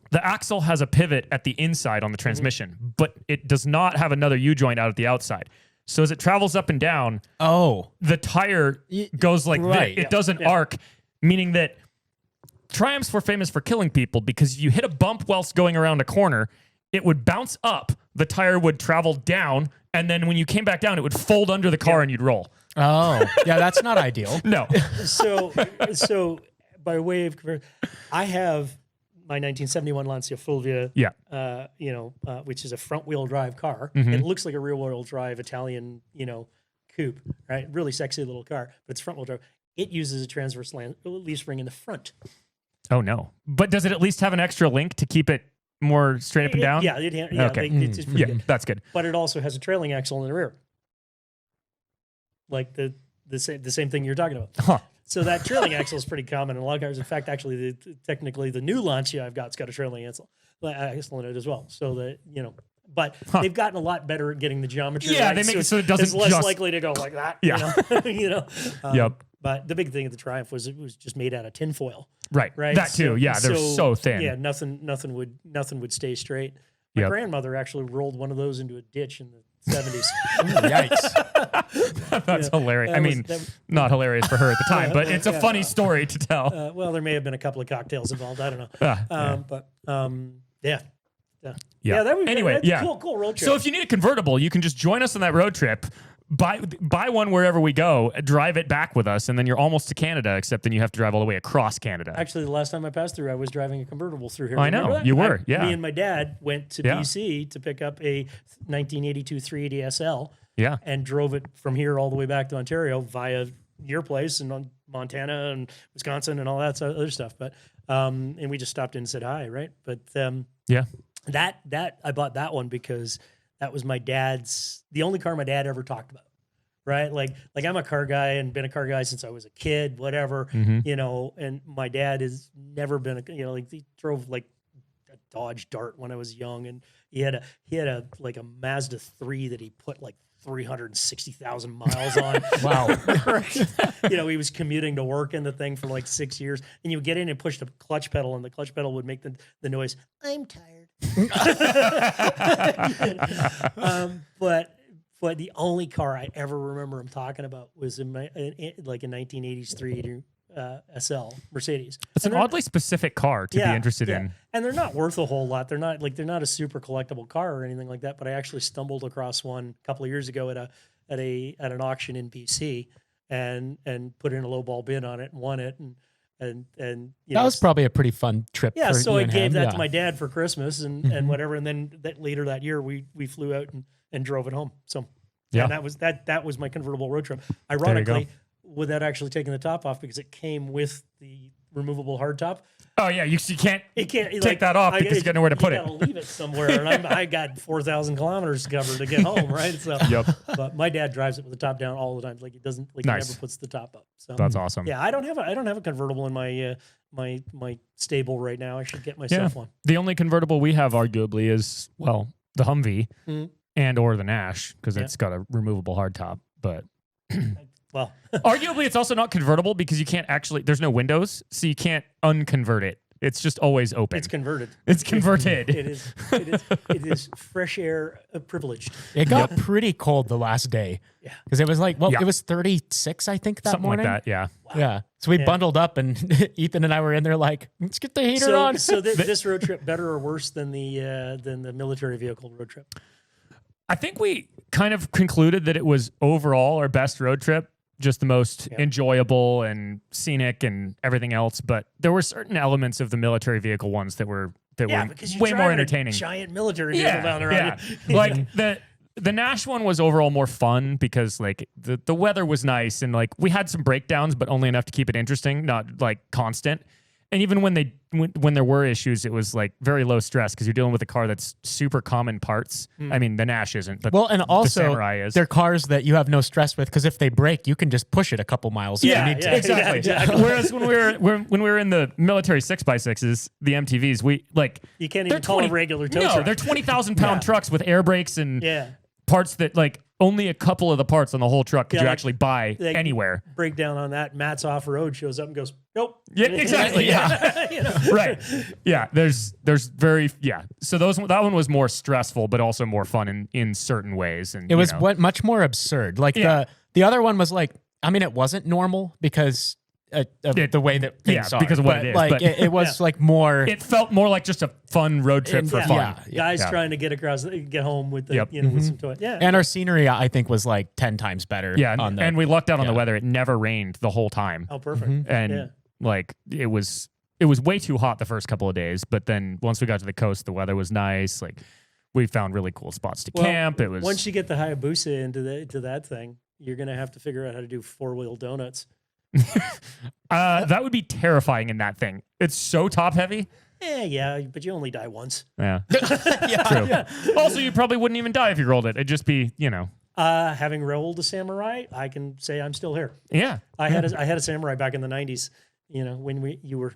[SPEAKER 1] the axle has a pivot at the inside on the transmission, but it does not have another U-joint out at the outside. So as it travels up and down, the tire goes like this. It doesn't arc, meaning that Triumphs were famous for killing people because you hit a bump whilst going around a corner, it would bounce up, the tire would travel down, and then when you came back down, it would fold under the car and you'd roll.
[SPEAKER 3] Oh, yeah, that's not ideal.
[SPEAKER 1] No.
[SPEAKER 2] So by way of comparison, I have my 1971 Lancia Fulvia, which is a front-wheel drive car. It looks like a rear-wheel drive Italian, coupe, right? Really sexy little car, but it's front-wheel drive. It uses a transverse leaf spring in the front.
[SPEAKER 1] Oh, no. But does it at least have an extra link to keep it more straight up and down?
[SPEAKER 2] Okay. It's pretty good.
[SPEAKER 1] That's good.
[SPEAKER 2] But it also has a trailing axle in the rear. Like the same thing you're talking about.
[SPEAKER 1] Huh.
[SPEAKER 2] So that trailing axle is pretty common in a lot of cars. In fact, actually, technically, the new Lancia I've got's got a trailing axle in it as well. So that but they've gotten a lot better at getting the geometry.
[SPEAKER 1] Yeah,
[SPEAKER 2] right.
[SPEAKER 1] They make it so it doesn't
[SPEAKER 2] it's less likely to go like that.
[SPEAKER 1] Yeah.
[SPEAKER 2] Yep. But the big thing of the Triumph was it was just made out of tinfoil.
[SPEAKER 1] Right. That too. They're so thin.
[SPEAKER 2] Yeah, nothing would stay straight. My grandmother actually rolled one of those into a ditch in the 70s.
[SPEAKER 3] Yikes.
[SPEAKER 1] That's hilarious. Not hilarious for her at the time, but it's a funny story to tell.
[SPEAKER 2] Well, there may have been a couple of cocktails involved. I don't know. But that was cool road trip.
[SPEAKER 1] So if you need a convertible, you can just join us on that road trip. Buy one wherever we go, drive it back with us, and then you're almost to Canada, except then you have to drive all the way across Canada.
[SPEAKER 2] Actually, the last time I passed through, I was driving a convertible through here.
[SPEAKER 1] I know. You were,
[SPEAKER 2] Me and my dad went to BC to pick up a 1982 380 SL and drove it from here all the way back to Ontario via your place and Montana and Wisconsin and all that other stuff. But and we just stopped in and said hi, right? But that I bought that one because that was my dad's, the only car my dad ever talked about, right? Like I'm a car guy and been a car guy since I was a kid, whatever, and my dad has never been he drove like a Dodge Dart when I was young, and he had a like a Mazda 3 that he put like 360,000 miles on.
[SPEAKER 3] Wow.
[SPEAKER 2] Right? He was commuting to work in the thing for like 6 years, and you would get in and push the clutch pedal, and the clutch pedal would make the noise, "I'm tired." But the only car I ever remember him talking about was in a 1980s 380 SL Mercedes.
[SPEAKER 1] It's an oddly specific car to be interested in.
[SPEAKER 2] And they're not worth a whole lot. They're not a super collectible car or anything like that. But I actually stumbled across one a couple of years ago at an auction in BC and put in a low ball bid on it and won it. And
[SPEAKER 3] that was probably a pretty fun trip.
[SPEAKER 2] Yeah,
[SPEAKER 3] for
[SPEAKER 2] so
[SPEAKER 3] you
[SPEAKER 2] I
[SPEAKER 3] and
[SPEAKER 2] gave
[SPEAKER 3] him.
[SPEAKER 2] that to my dad for Christmas and whatever. And then later that year we flew out and drove it home. So and that was my convertible road trip. Ironically, without actually taking the top off, because it came with the removable hardtop.
[SPEAKER 1] Oh yeah, you can't take that off because you got nowhere to put it.
[SPEAKER 2] You gotta leave it somewhere, and I got 4,000 kilometers covered to get home, right? So, but my dad drives it with the top down all the time. Like he doesn't, he never puts the top up. So
[SPEAKER 1] that's awesome.
[SPEAKER 2] Yeah, I don't have a convertible in my my stable right now. I should get myself one.
[SPEAKER 1] The only convertible we have, arguably, is the Humvee and or the Nash, because it's got a removable hardtop. But
[SPEAKER 2] well,
[SPEAKER 1] arguably, it's also not convertible because you can't actually. There's no windows, so you can't unconvert it. It's just always open.
[SPEAKER 2] It's converted.
[SPEAKER 1] It's converted.
[SPEAKER 2] It is fresh air privileged.
[SPEAKER 3] It got pretty cold the last day.
[SPEAKER 2] Yeah.
[SPEAKER 3] Because it was like, it was 36, I think, that
[SPEAKER 1] Something
[SPEAKER 3] morning.
[SPEAKER 1] like that, yeah.
[SPEAKER 3] Wow. Yeah. So we bundled up, and Ethan and I were in there like, let's get the heater on.
[SPEAKER 2] So this road trip better or worse than the military vehicle road trip?
[SPEAKER 1] I think we kind of concluded that it was overall our best road trip, just the most enjoyable and scenic and everything else. But there were certain elements of the military vehicle ones that were
[SPEAKER 2] because you're
[SPEAKER 1] way more
[SPEAKER 2] driving
[SPEAKER 1] entertaining.
[SPEAKER 2] A giant military vehicle down there.
[SPEAKER 1] Yeah. Like the Nash one was overall more fun because like the weather was nice and like we had some breakdowns, but only enough to keep it interesting, not like constant. And even when there were issues, it was like very low stress because you're dealing with a car that's super common parts. I mean, the Nash isn't, but
[SPEAKER 3] and
[SPEAKER 1] the
[SPEAKER 3] also
[SPEAKER 1] Samurai is.
[SPEAKER 3] they're cars that you have no stress with because if they break, you can just push it a couple miles. if you need to.
[SPEAKER 1] Exactly. Whereas when we were in the military 6x6s, the MTVs,
[SPEAKER 2] you can't even call a regular tow truck.
[SPEAKER 1] No, they're 20,000-pound trucks with air brakes and parts that like only a couple of the parts on the whole truck could you actually buy anywhere.
[SPEAKER 2] Breakdown on that. Matt's off-road shows up and goes, nope.
[SPEAKER 1] Yeah, exactly. Right. Yeah. There's very So that one was more stressful, but also more fun in certain ways. And
[SPEAKER 3] it was much more absurd. Like the other one was like, I mean, it wasn't normal because of the way that things are.
[SPEAKER 1] Because of what it is.
[SPEAKER 3] Like
[SPEAKER 1] but
[SPEAKER 3] it was like more.
[SPEAKER 1] It felt more like just a fun road trip for fun.
[SPEAKER 2] Guys trying to get home with the with some toy. Yeah.
[SPEAKER 3] And our scenery, I think, was like 10 times better.
[SPEAKER 1] Yeah, and we lucked out on the weather. It never rained the whole time.
[SPEAKER 2] Oh, perfect.
[SPEAKER 1] And like it was way too hot the first couple of days, but then once we got to the coast, the weather was nice. Like we found really cool spots to camp. It was
[SPEAKER 2] once you get the Hayabusa into that thing, you're gonna have to figure out how to do 4-wheel donuts.
[SPEAKER 1] That would be terrifying in that thing. It's so top heavy.
[SPEAKER 2] Yeah, but you only die once.
[SPEAKER 1] Yeah, true. Yeah. Also, you probably wouldn't even die if you rolled it. It'd just be,
[SPEAKER 2] having rolled a Samurai, I can say I'm still here.
[SPEAKER 1] Yeah,
[SPEAKER 2] I had a Samurai back in the 90s. When you were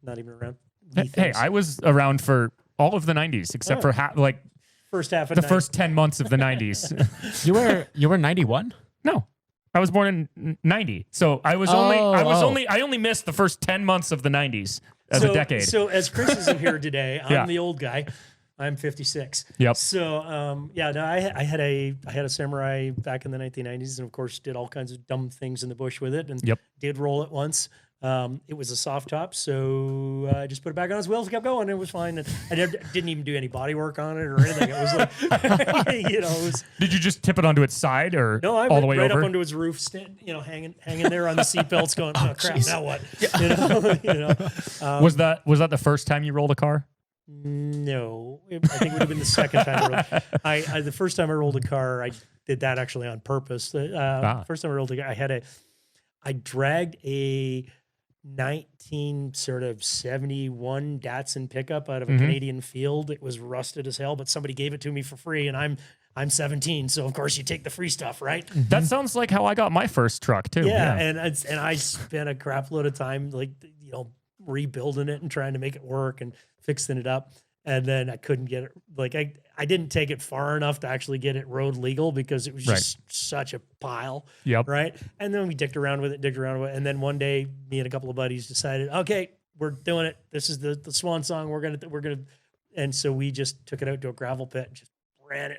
[SPEAKER 2] not even around.
[SPEAKER 1] Hey, I was around for all of the 90s except for
[SPEAKER 2] first half of
[SPEAKER 1] the first 10 months of the 90s.
[SPEAKER 3] You were 91?
[SPEAKER 1] No. I was born in 90. So I only missed the first 10 months of the 90s as a decade.
[SPEAKER 2] So as Chris isn't here today, I'm the old guy. I'm 56.
[SPEAKER 1] Yep.
[SPEAKER 2] So I had a Samurai back in the 1990s, and of course did all kinds of dumb things in the bush with it, and did roll it once. It was a soft top, so I just put it back on his wheels, kept going, and it was fine. And I didn't even do any body work on it or anything. It was like, it was.
[SPEAKER 1] Did you just tip it onto its side or
[SPEAKER 2] I
[SPEAKER 1] all the way
[SPEAKER 2] right
[SPEAKER 1] over?
[SPEAKER 2] up onto its roof, hanging there on the seatbelts, going, oh crap, now what?
[SPEAKER 1] Was that the first time you rolled a car?
[SPEAKER 2] No, I think it would have been the second time. The first time I rolled a car, I did that actually on purpose. First time I rolled a car, I dragged a 1971 Datsun pickup out of a Canadian field. It was rusted as hell, but somebody gave it to me for free, and I'm 17, so of course you take the free stuff, right?
[SPEAKER 1] That sounds like how I got my first truck too.
[SPEAKER 2] Yeah. And I spent a crap load of time rebuilding it and trying to make it work and fixing it up. And then I couldn't get it. Like I didn't take it far enough to actually get it road legal because it was just such a pile.
[SPEAKER 1] Yep.
[SPEAKER 2] Right. And then we dicked around with it. And then one day me and a couple of buddies decided, okay, we're doing it. This is the swan song. We're going to, and so we just took it out to a gravel pit and just ran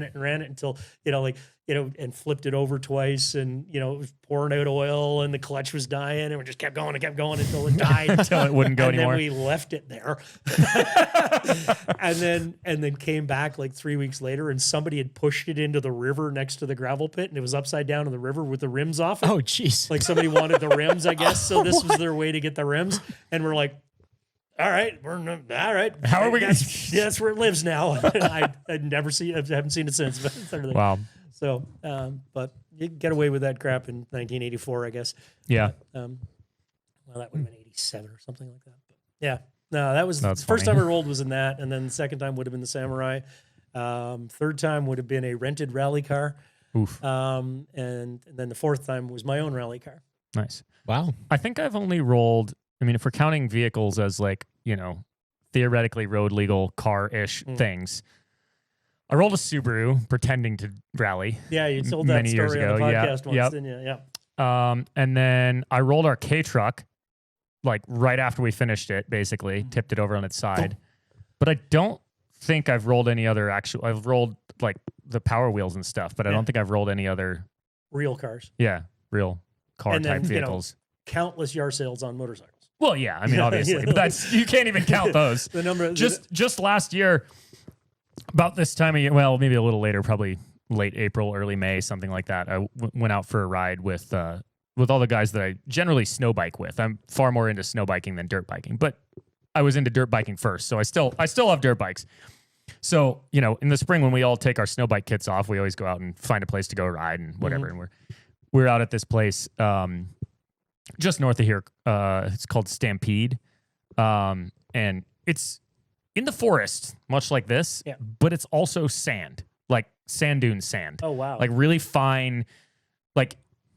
[SPEAKER 2] it until, and flipped it over twice, and, it was pouring out oil and the clutch was dying, and we just kept going until it died.
[SPEAKER 1] Until it wouldn't go anymore.
[SPEAKER 2] And then we left it there. and then came back like 3 weeks later, and somebody had pushed it into the river next to the gravel pit, and it was upside down in the river with the rims off it.
[SPEAKER 3] Oh, jeez.
[SPEAKER 2] Like somebody wanted the rims, I guess. So this was their way to get the rims. And we're like, all right, all right.
[SPEAKER 1] How are we going
[SPEAKER 2] to? That's where it lives now. I haven't seen it since. But
[SPEAKER 1] wow.
[SPEAKER 2] So, but you get away with that crap in 1984, I guess.
[SPEAKER 1] Yeah.
[SPEAKER 2] Well, that would have been 87 or something like that. But yeah. No, that was the
[SPEAKER 1] That's
[SPEAKER 2] first
[SPEAKER 1] funny.
[SPEAKER 2] time I rolled was in that, and then the second time would have been the Samurai. Third time would have been a rented rally car.
[SPEAKER 1] Oof.
[SPEAKER 2] And then the fourth time was my own rally car.
[SPEAKER 1] Nice.
[SPEAKER 3] Wow.
[SPEAKER 1] I think I've only rolled, I mean, if we're counting vehicles as like, theoretically road legal car-ish things, I rolled a Subaru pretending to rally.
[SPEAKER 2] Yeah, you told that
[SPEAKER 1] many years
[SPEAKER 2] story on
[SPEAKER 1] ago.
[SPEAKER 2] the podcast once, didn't you? Yeah.
[SPEAKER 1] And then I rolled our K truck, like right after we finished it, basically tipped it over on its side. But I don't think I've rolled any other I've rolled like the Power Wheels and stuff, but I don't think I've rolled any other
[SPEAKER 2] real cars.
[SPEAKER 1] Yeah, real car type vehicles.
[SPEAKER 2] Countless yard sales on motorcycles.
[SPEAKER 1] Well, yeah, I mean, obviously, but you can't even count those.
[SPEAKER 2] The number
[SPEAKER 1] just last year, about this time of year, well, maybe a little later, probably late April, early May, something like that. I went out for a ride with all the guys that I generally snow bike with. I'm far more into snow biking than dirt biking, but I was into dirt biking first, so I still have dirt bikes. So, you know, in the spring when we all take our snow bike kits off, we always go out and find a place to go ride and whatever. And we're out at this place just north of here. It's called Stampede, and it's in the forest, much like this, but it's also sand, like sand dune sand.
[SPEAKER 2] Oh, wow.
[SPEAKER 1] Like really fine, like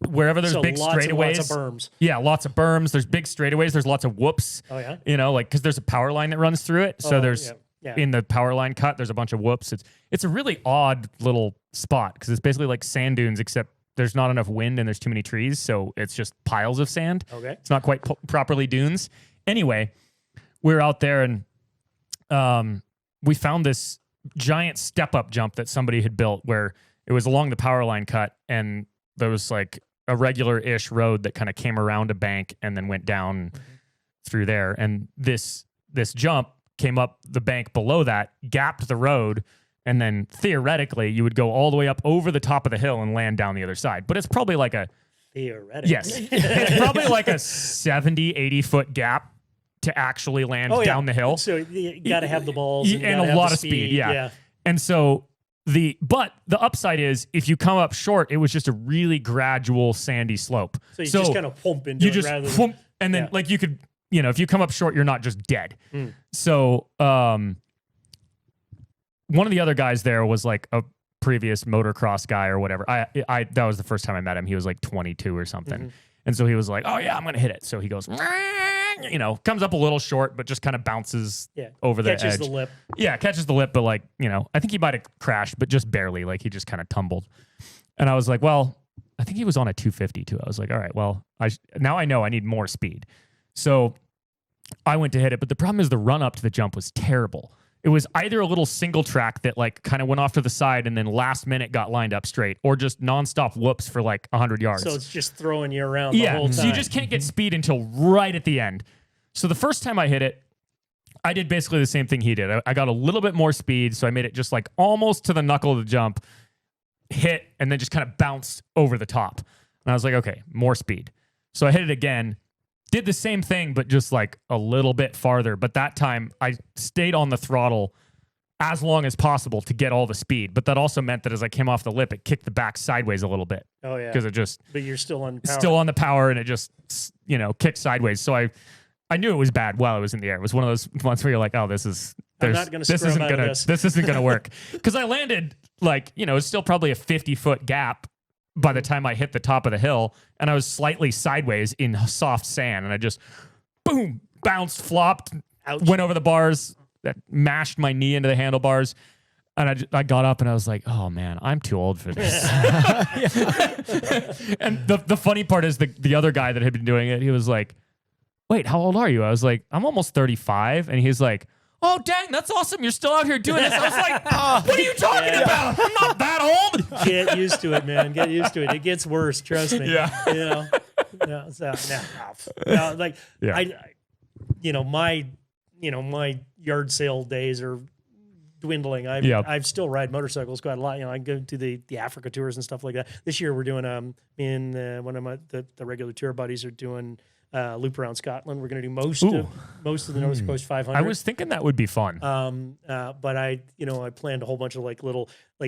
[SPEAKER 1] wherever there's big straightaways.
[SPEAKER 2] Lots of berms.
[SPEAKER 1] Yeah, lots of berms. There's big straightaways. There's lots of whoops.
[SPEAKER 2] Oh, yeah?
[SPEAKER 1] You know, like, because there's a power line that runs through it. So there's, in the power line cut, there's a bunch of whoops. It's a really odd little spot because it's basically like sand dunes, except there's not enough wind and there's too many trees. So it's just piles of sand.
[SPEAKER 2] Okay.
[SPEAKER 1] It's not quite properly dunes. Anyway, we were out there and we found this giant step-up jump that somebody had built where it was along the power line cut, and there was like a regular-ish road that kind of came around a bank and then went down through there. And this jump came up the bank below that, gapped the road, and then theoretically you would go all the way up over the top of the hill and land down the other side. But it's probably like a...
[SPEAKER 2] Theoretically.
[SPEAKER 1] Yes. It's probably like a 70, 80-foot gap to actually land down the hill.
[SPEAKER 2] So you got to have the balls
[SPEAKER 1] and a lot of speed. Yeah. And so the upside is if you come up short, it was just a really gradual sandy slope.
[SPEAKER 2] So you just kind of whoomp into it rather than...
[SPEAKER 1] Whoomp, and then like you could, you know, if you come up short, you're not just dead. So one of the other guys there was like a previous motocross guy or whatever. I that was the first time I met him. He was like 22 or something. And so he was like, oh yeah, I'm going to hit it. So he goes, you know, comes up a little short, but just kind of bounces over the edge.
[SPEAKER 2] Catches the lip.
[SPEAKER 1] Yeah, catches the lip, but like, you know, I think he might have crashed, but just barely. Like he just kind of tumbled. And I was like, well, I think he was on a 250 too. I was like, all right, well, now I know I need more speed. So I went to hit it, but the problem is the run up to the jump was terrible. It was either a little single track that like kind of went off to the side and then last minute got lined up straight, or just nonstop whoops for like 100 yards.
[SPEAKER 2] So it's just throwing you around the whole time.
[SPEAKER 1] So you just can't get speed until right at the end. So the first time I hit it, I did basically the same thing he did. I got a little bit more speed, so I made it just like almost to the knuckle of the jump, hit, and then just kind of bounced over the top. And I was like, okay, more speed. So I hit it again. Did the same thing, but just like a little bit farther. But that time I stayed on the throttle as long as possible to get all the speed. But that also meant that as I came off the lip, it kicked the back sideways a little bit.
[SPEAKER 2] Oh, yeah.
[SPEAKER 1] Because it just...
[SPEAKER 2] But you're still on power.
[SPEAKER 1] Still on the power, and it just, you know, kicked sideways. So I knew it was bad while it was in the air. It was one of those ones where you're like, oh, this isn't gonna work. Because I landed like, you know, it's still probably a 50-foot gap by the time I hit the top of the hill, and I was slightly sideways in soft sand, and I just boom, bounced, flopped, went over the bars, that mashed my knee into the handlebars, and I got up and I was like, oh man, I'm too old for this. And the funny part is the other guy that had been doing it, he was like, wait, how old are you? I was like, I'm almost 35, and he's like, oh, dang, that's awesome. You're still out here doing this. I was like, what are you talking about? I'm not that old.
[SPEAKER 2] Get used to it, man. Get used to it. It gets worse. Trust me.
[SPEAKER 1] Yeah.
[SPEAKER 2] You know, my yard sale days are dwindling. I've still ride motorcycles quite a lot. You know, I go to the Africa tours and stuff like that. This year we're doing, one of the regular tour buddies are doing loop around Scotland. We're going to do most of the North Coast 500.
[SPEAKER 1] I was thinking that would be fun.
[SPEAKER 2] But I planned a whole bunch of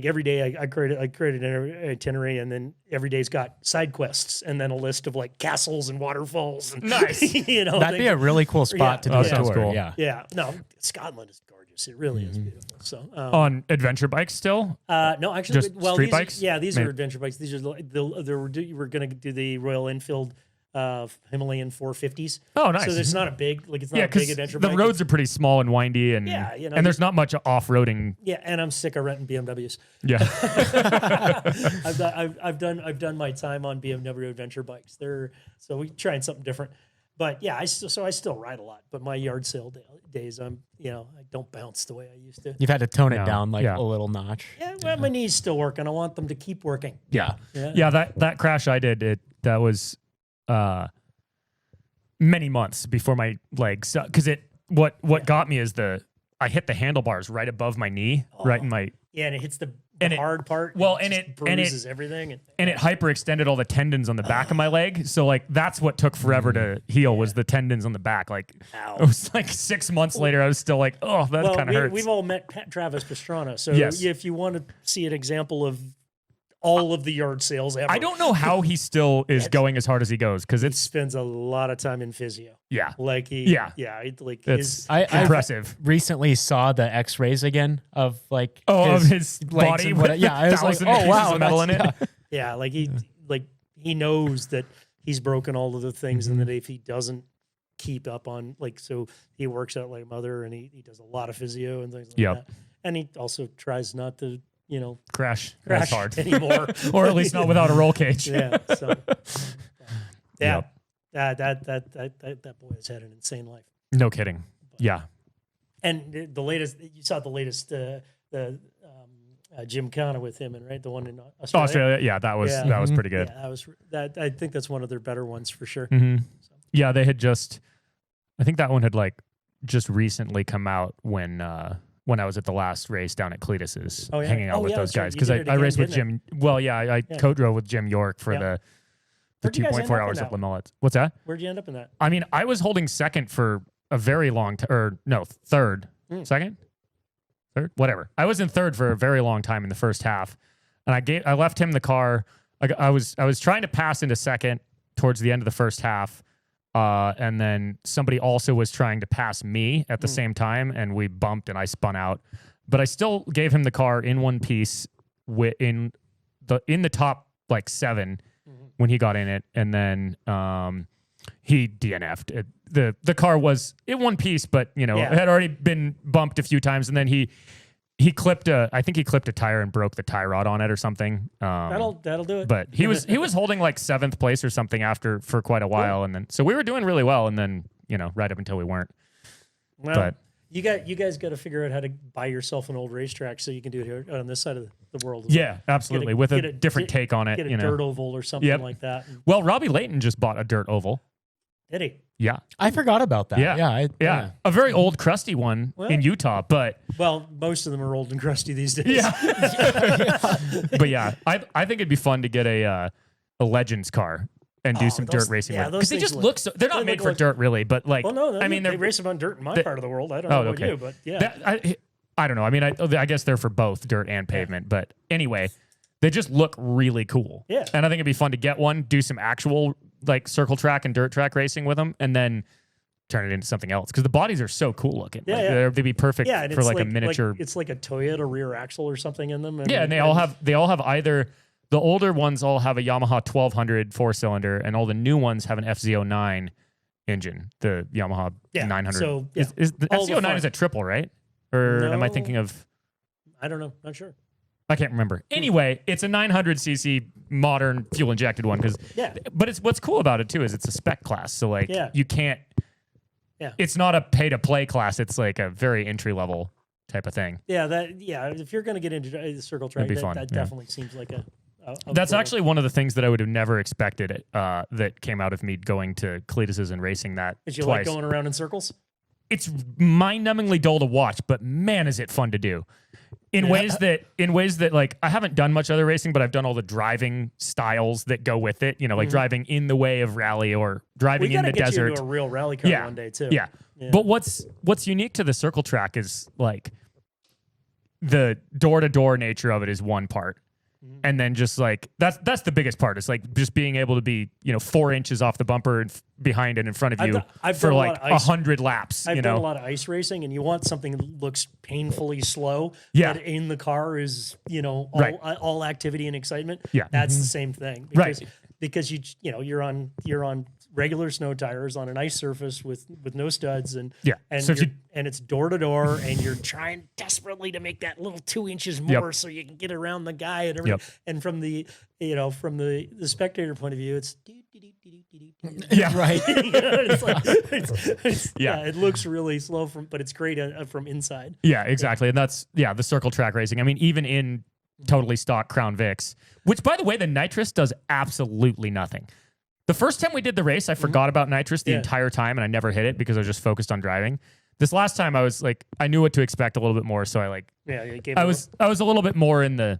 [SPEAKER 2] every day I created an itinerary, and then every day's got side quests, and then a list of like castles and waterfalls. And,
[SPEAKER 1] nice.
[SPEAKER 2] You know,
[SPEAKER 3] that'd be a really cool spot to do.
[SPEAKER 1] Sounds cool.
[SPEAKER 3] Yeah.
[SPEAKER 2] Yeah. No, Scotland is gorgeous. It really is beautiful. So
[SPEAKER 1] on adventure bikes still?
[SPEAKER 2] No, actually,
[SPEAKER 1] just street bikes.
[SPEAKER 2] These are adventure bikes. These are we're going to do the Royal Enfield Himalayan 450s.
[SPEAKER 1] Oh, nice.
[SPEAKER 2] So it's not a big, it's not a big adventure bike.
[SPEAKER 1] The roads are pretty small and windy, and and there's not much off-roading.
[SPEAKER 2] Yeah, and I'm sick of renting BMWs.
[SPEAKER 1] Yeah.
[SPEAKER 2] I've done my time on BMW adventure bikes. So we're trying something different. But yeah, I still ride a lot. But my yard sale days, I don't bounce the way I used to.
[SPEAKER 3] You've had to tone it down a little notch.
[SPEAKER 2] Yeah, well, my knees still working. I want them to keep working.
[SPEAKER 3] Yeah.
[SPEAKER 1] That crash I did, that was many months before my legs, because what got me is I hit the handlebars right above my knee, right in my.
[SPEAKER 2] Yeah, and it hits the
[SPEAKER 1] and
[SPEAKER 2] hard part.
[SPEAKER 1] Well,
[SPEAKER 2] and it bruises everything.
[SPEAKER 1] And it hyperextended all the tendons on the back of my leg. So like that's what took forever to heal was the tendons on the back. Like
[SPEAKER 2] Ow.
[SPEAKER 1] it was like 6 months later, I was still like, oh, that kind of hurts.
[SPEAKER 2] We've all met Travis Pastrana. So
[SPEAKER 1] Yes.
[SPEAKER 2] if you want to see an example of all of the yard sales ever,
[SPEAKER 1] I don't know how he still is going as hard as he goes because
[SPEAKER 2] he
[SPEAKER 1] it's
[SPEAKER 2] spends a lot of time in physio.
[SPEAKER 1] yeah.
[SPEAKER 2] Like like
[SPEAKER 1] It's
[SPEAKER 2] his
[SPEAKER 1] impressive.
[SPEAKER 3] Recently saw the X-rays again of like
[SPEAKER 1] Of his
[SPEAKER 3] legs
[SPEAKER 1] body
[SPEAKER 3] and
[SPEAKER 1] with
[SPEAKER 3] what- yeah, I was like,
[SPEAKER 1] 1,000
[SPEAKER 3] oh
[SPEAKER 1] pieces
[SPEAKER 3] wow,
[SPEAKER 1] of metal in
[SPEAKER 3] that's-
[SPEAKER 1] it.
[SPEAKER 2] yeah, like he knows that he's broken all of the things, and that if he doesn't keep up on so he works out like a mother, and he does a lot of physio and things like
[SPEAKER 1] Yep.
[SPEAKER 2] that. And he also tries not to
[SPEAKER 1] Crash
[SPEAKER 2] crash
[SPEAKER 1] hard
[SPEAKER 2] anymore,
[SPEAKER 1] or at least not without a roll cage.
[SPEAKER 2] yeah. So yeah,
[SPEAKER 1] Yep.
[SPEAKER 2] that boy has had an insane life.
[SPEAKER 1] No kidding. Yeah.
[SPEAKER 2] And the latest, you saw the latest Gymkhana with him, and right, the one in Australia.
[SPEAKER 1] Australia. Yeah, that was pretty good.
[SPEAKER 2] Yeah, that I think that's one of their better ones for sure.
[SPEAKER 1] Mm-hmm. Yeah, they had I think that one had like just recently come out when I was at the last race down at Cleetus's,
[SPEAKER 2] Oh, yeah?
[SPEAKER 1] hanging out
[SPEAKER 2] Oh,
[SPEAKER 1] with
[SPEAKER 2] yeah,
[SPEAKER 1] those
[SPEAKER 2] that's right.
[SPEAKER 1] guys
[SPEAKER 2] You
[SPEAKER 1] because
[SPEAKER 2] did it
[SPEAKER 1] I
[SPEAKER 2] again,
[SPEAKER 1] raced with
[SPEAKER 2] didn't
[SPEAKER 1] Jim. Well, yeah, I co-drove with Jim York for
[SPEAKER 2] Yeah.
[SPEAKER 1] the
[SPEAKER 2] Where'd you guys end
[SPEAKER 1] 2.4
[SPEAKER 2] up in
[SPEAKER 1] hours
[SPEAKER 2] that
[SPEAKER 1] of
[SPEAKER 2] one?
[SPEAKER 1] Lamullets. What's that?
[SPEAKER 2] Where'd you end up in that?
[SPEAKER 1] I mean, I was holding second for a very long third. Second? Third? Whatever. I was in third for a very long time in the first half. And I left him the car. I was trying to pass into second towards the end of the first half. And then somebody also was trying to pass me at the same time, and we bumped and I spun out. But I still gave him the car in one piece in the top like 7 when he got in it, and then he DNF'd it. The car was in one piece, but it had already been bumped a few times, and then he clipped I think he clipped a tire and broke the tie rod on it or something.
[SPEAKER 2] That'll do it.
[SPEAKER 1] But he was holding like 7th place or something for quite a while, and then so we were doing really well, and then right up until we weren't.
[SPEAKER 2] Well,
[SPEAKER 1] but
[SPEAKER 2] you guys got to figure out how to buy yourself an old racetrack so you can do it here on this side of the world.
[SPEAKER 1] yeah, absolutely, with a different take on it.
[SPEAKER 2] Get a dirt oval or something like that.
[SPEAKER 1] Well, Robbie Layton just bought a dirt oval.
[SPEAKER 2] Did he?
[SPEAKER 1] Yeah.
[SPEAKER 3] I forgot about that.
[SPEAKER 1] Yeah. A very old, crusty one in Utah, but
[SPEAKER 2] Well, most of them are old and crusty these days.
[SPEAKER 1] yeah. But yeah, I think it'd be fun to get a Legends car and do some
[SPEAKER 2] those-
[SPEAKER 1] dirt racing
[SPEAKER 2] yeah,
[SPEAKER 1] with it.
[SPEAKER 2] those
[SPEAKER 1] Because they
[SPEAKER 2] things
[SPEAKER 1] just look so. They're not
[SPEAKER 2] they
[SPEAKER 1] made
[SPEAKER 2] look
[SPEAKER 1] for
[SPEAKER 2] like-
[SPEAKER 1] dirt, really. But like,
[SPEAKER 2] Well, no,
[SPEAKER 1] I mean,
[SPEAKER 2] they race them on dirt in my part of the world. I don't know about you, but yeah.
[SPEAKER 1] I don't know. I mean, I guess they're for both dirt and pavement. But anyway, they just look really cool.
[SPEAKER 2] Yeah.
[SPEAKER 1] And I think it'd be fun to get one, do some actual like circle track and dirt track racing with them, and then turn it into something else. Because the bodies are so cool looking.
[SPEAKER 2] Yeah,
[SPEAKER 1] Like,
[SPEAKER 2] yeah.
[SPEAKER 1] they'd be perfect
[SPEAKER 2] Yeah, and
[SPEAKER 1] for
[SPEAKER 2] it's
[SPEAKER 1] like a miniature.
[SPEAKER 2] it's like a Toyota rear axle or something in them.
[SPEAKER 1] Yeah, and they all have either the older ones all have a Yamaha 1200 4-cylinder, and all the new ones have an FZ09 engine. The Yamaha 900.
[SPEAKER 2] So yeah,
[SPEAKER 1] Is the
[SPEAKER 2] all the
[SPEAKER 1] FZ09
[SPEAKER 2] fun.
[SPEAKER 1] is a triple, right? Or am I
[SPEAKER 2] No.
[SPEAKER 1] thinking of?
[SPEAKER 2] I don't know. Not sure.
[SPEAKER 1] I can't remember. Anyway, it's a 900cc modern fuel injected one.
[SPEAKER 2] Yeah.
[SPEAKER 1] But what's cool about it too is it's a spec class. So like you can't.
[SPEAKER 2] Yeah.
[SPEAKER 1] It's not a pay to play class. It's like a very entry level type of thing.
[SPEAKER 2] Yeah, if you're going to get into the circle track,
[SPEAKER 1] That'd be fun,
[SPEAKER 2] that
[SPEAKER 1] yeah.
[SPEAKER 2] definitely seems like a
[SPEAKER 1] That's
[SPEAKER 2] cool-
[SPEAKER 1] actually one of the things that I would have never expected that came out of me going to Cleetus's and racing that
[SPEAKER 2] Did you
[SPEAKER 1] twice.
[SPEAKER 2] like going around in circles?
[SPEAKER 1] It's mind-numbingly dull to watch, but man, is it fun to do. In ways that like I haven't done much other racing, but I've done all the driving styles that go with it. Like driving in the way of rally or driving
[SPEAKER 2] We
[SPEAKER 1] in
[SPEAKER 2] got to
[SPEAKER 1] the
[SPEAKER 2] get
[SPEAKER 1] desert.
[SPEAKER 2] you into a real rally car
[SPEAKER 1] Yeah.
[SPEAKER 2] one day too.
[SPEAKER 1] Yeah. But what's unique to the circle track is like the door-to-door nature of it is one part. And then just like that's the biggest part. It's like just being able to be 4 inches off the bumper and behind and in front of you
[SPEAKER 2] I've
[SPEAKER 1] for
[SPEAKER 2] done a
[SPEAKER 1] like
[SPEAKER 2] lot of ice-
[SPEAKER 1] 100 laps.
[SPEAKER 2] I've done a lot of ice racing, and you want something that looks painfully slow.
[SPEAKER 1] Yeah.
[SPEAKER 2] But in the car is
[SPEAKER 1] Right.
[SPEAKER 2] all activity and excitement.
[SPEAKER 1] Yeah.
[SPEAKER 2] That's the same thing.
[SPEAKER 1] Right.
[SPEAKER 2] Because you're on regular snow tires on an ice surface with no studs and
[SPEAKER 1] Yeah.
[SPEAKER 2] and
[SPEAKER 1] So if
[SPEAKER 2] and it's door to door, and you're trying desperately to make that little 2 inches more so you can get around the guy and everything. And from the the spectator point of view, it's
[SPEAKER 1] Yeah.
[SPEAKER 3] Right.
[SPEAKER 2] it looks really slow but it's great from inside.
[SPEAKER 1] Yeah, exactly. And that's the circle track racing. I mean, even in totally stock Crown Vics, which by the way, the nitrous does absolutely nothing. The first time we did the race, I forgot about nitrous the entire time and I never hit it because I was just focused on driving. This last time I was like, I knew what to expect a little bit more. So I was a little bit more in the,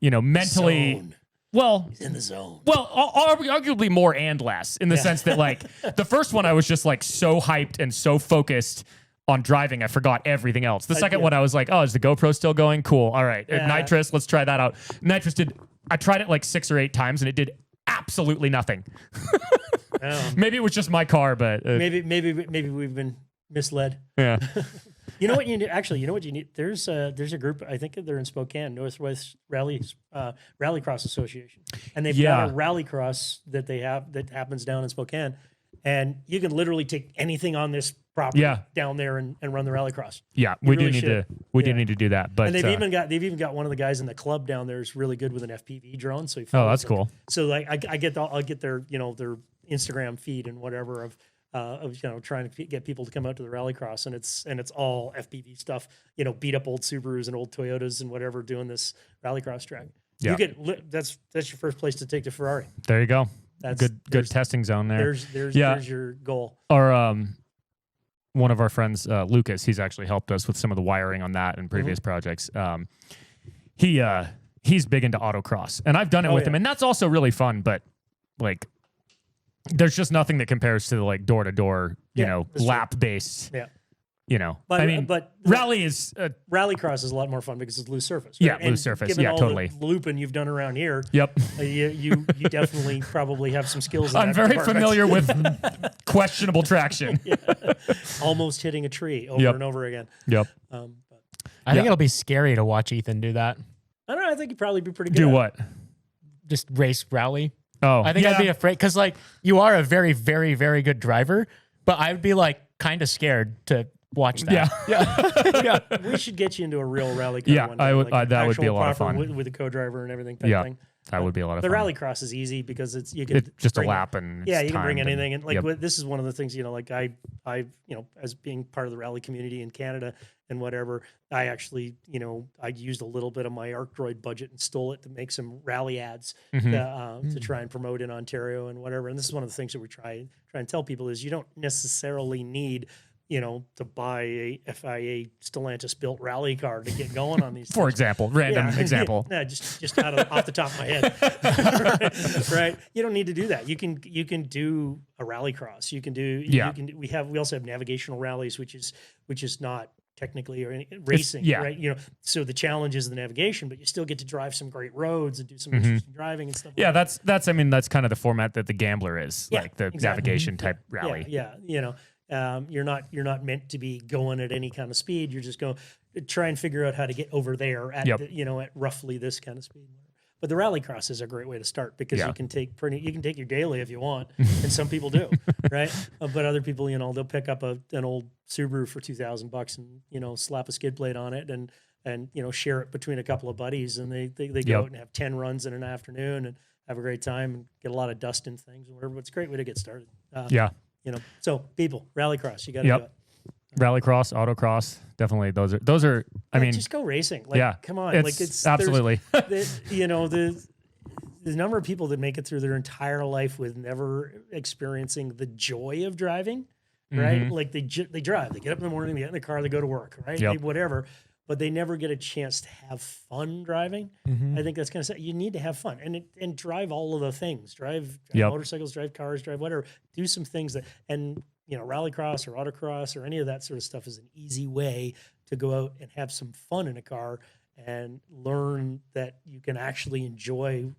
[SPEAKER 1] mentally.
[SPEAKER 2] Zone.
[SPEAKER 1] Well,
[SPEAKER 2] He's in the zone.
[SPEAKER 1] Well, arguably more and less in the sense that like the first one I was just like so hyped and so focused on driving, I forgot everything else. The second one I was like, oh, is the GoPro still going? Cool. All right. Nitrous, let's try that out. Nitrous I tried it like 6 or 8 times and it did absolutely nothing. Maybe it was just my car, but
[SPEAKER 2] maybe we've been misled.
[SPEAKER 1] Yeah.
[SPEAKER 2] You know what you need? Actually, you know what you need? There's a group. I think they're in Spokane, Northwest Rallycross Association, and they've got a rallycross that they have that happens down in Spokane, and you can literally take anything on this property down there and run the rallycross. Yeah,
[SPEAKER 1] we do need to do that. But
[SPEAKER 2] and they've even got one of the guys in the club down there is really good with an FPV drone. So
[SPEAKER 1] that's cool.
[SPEAKER 2] So like I'll get their their Instagram feed and whatever of trying to get people to come out to the rallycross, and it's all FPV stuff, beat up old Subarus and old Toyotas and whatever doing this rallycross track. Yeah. That's your first place to take to Ferrari.
[SPEAKER 1] There you go. That's good testing zone there.
[SPEAKER 2] There's your goal.
[SPEAKER 1] Our one of our friends, Lucas, he's actually helped us with some of the wiring on that in previous projects. He's big into autocross, and I've done it with him, and that's also really fun. But like, there's just nothing that compares to the like door to door, lap based. Yeah. But
[SPEAKER 2] rally is rallycross is a lot more fun because it's loose surface. Right?
[SPEAKER 1] Yeah, loose surface. Yeah, totally.
[SPEAKER 2] The looping you've done around here.
[SPEAKER 1] Yep.
[SPEAKER 2] You definitely probably have some skills.
[SPEAKER 1] I'm very familiar with questionable traction.
[SPEAKER 2] Almost hitting a tree over and over again.
[SPEAKER 1] Yep.
[SPEAKER 3] I think it'll be scary to watch Ethan do that.
[SPEAKER 2] I don't know. I think he'd probably be pretty good.
[SPEAKER 1] Do what?
[SPEAKER 3] Just race rally.
[SPEAKER 1] Oh,
[SPEAKER 3] I think I'd be afraid because like you are a very, very, very good driver, but I'd be like kind of scared to watch that.
[SPEAKER 2] Yeah. We should get you into a real rally car one day,
[SPEAKER 1] I would. That would be a lot of fun
[SPEAKER 2] with a co-driver and everything. Thing.
[SPEAKER 1] That would be a lot of fun.
[SPEAKER 2] The rallycross is easy because it's
[SPEAKER 1] just a lap and
[SPEAKER 2] you can bring anything and like this is one of the things like I as being part of the rally community in Canada and whatever, I actually I used a little bit of my Arc Droid budget and stole it to make some rally ads to try and promote in Ontario and whatever. And this is one of the things that we try and tell people is you don't necessarily need to buy a FIA Stellantis built rally car to get going on these.
[SPEAKER 1] For example, random example.
[SPEAKER 2] Yeah, just off the top of my head. right. You don't need to do that. You can do a rally cross. You can do. We also have navigational rallies, which is not technically or racing. Right. So the challenge is the navigation, but you still get to drive some great roads and do some interesting driving and stuff.
[SPEAKER 1] Yeah, that's kind of the format that the Gambler is, like the navigation type rally.
[SPEAKER 2] Yeah. You're not meant to be going at any kind of speed. You're just going to try and figure out how to get over there at at roughly this kind of speed. But the rallycross is a great way to start because you can take your daily if you want, and some people do, right? But other people, they'll pick up an old Subaru for $2,000 and slap a skid plate on it and share it between a couple of buddies, and they go out and have 10 runs in an afternoon and have a great time and get a lot of dust in things and whatever. But it's a great way to get started. So people, rallycross, you got to do it.
[SPEAKER 1] Rallycross, autocross, definitely. Those are. I mean,
[SPEAKER 2] just go racing. Come on,
[SPEAKER 1] it's absolutely.
[SPEAKER 2] The number of people that make it through their entire life with never experiencing the joy of driving, right? Like they drive, they get up in the morning, they get in the car, they go to work, right? Whatever. But they never get a chance to have fun driving. I think that's kind of sad. You need to have fun and drive all of the things. Drive motorcycles, drive cars, drive whatever. Do some things and rallycross or autocross or any of that sort of stuff is an easy way to go out and have some fun in a car and learn that you can actually enjoy,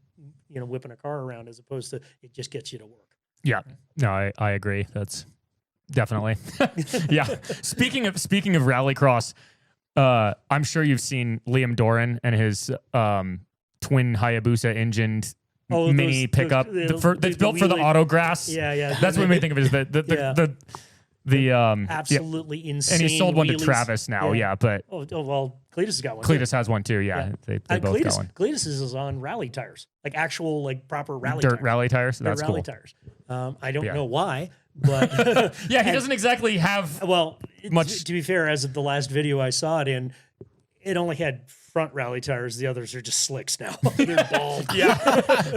[SPEAKER 2] whipping a car around as opposed to it just gets you to work.
[SPEAKER 1] Yeah, no, I agree. That's definitely Speaking of rallycross. I'm sure you've seen Liam Doran and his twin Hayabusa engined mini pickup that's built for the autograss.
[SPEAKER 2] Yeah.
[SPEAKER 1] That's what made me think of it is the
[SPEAKER 2] absolutely insane.
[SPEAKER 1] And he sold one to
[SPEAKER 2] wheelies.
[SPEAKER 1] Travis now. But
[SPEAKER 2] well, Cleetus has got one.
[SPEAKER 1] Cleetus has one too. Yeah. They both got one.
[SPEAKER 2] Cleetus is on rally tires, like actual proper rally
[SPEAKER 1] dirt
[SPEAKER 2] tires.
[SPEAKER 1] Rally tires. That's
[SPEAKER 2] rally
[SPEAKER 1] cool.
[SPEAKER 2] tires. I don't know why. But
[SPEAKER 1] he doesn't exactly have
[SPEAKER 2] much.
[SPEAKER 1] To
[SPEAKER 2] be fair, as of the last video I saw it in, it only had front rally tires. The others are just slicks now. They're bald.
[SPEAKER 1] Yeah,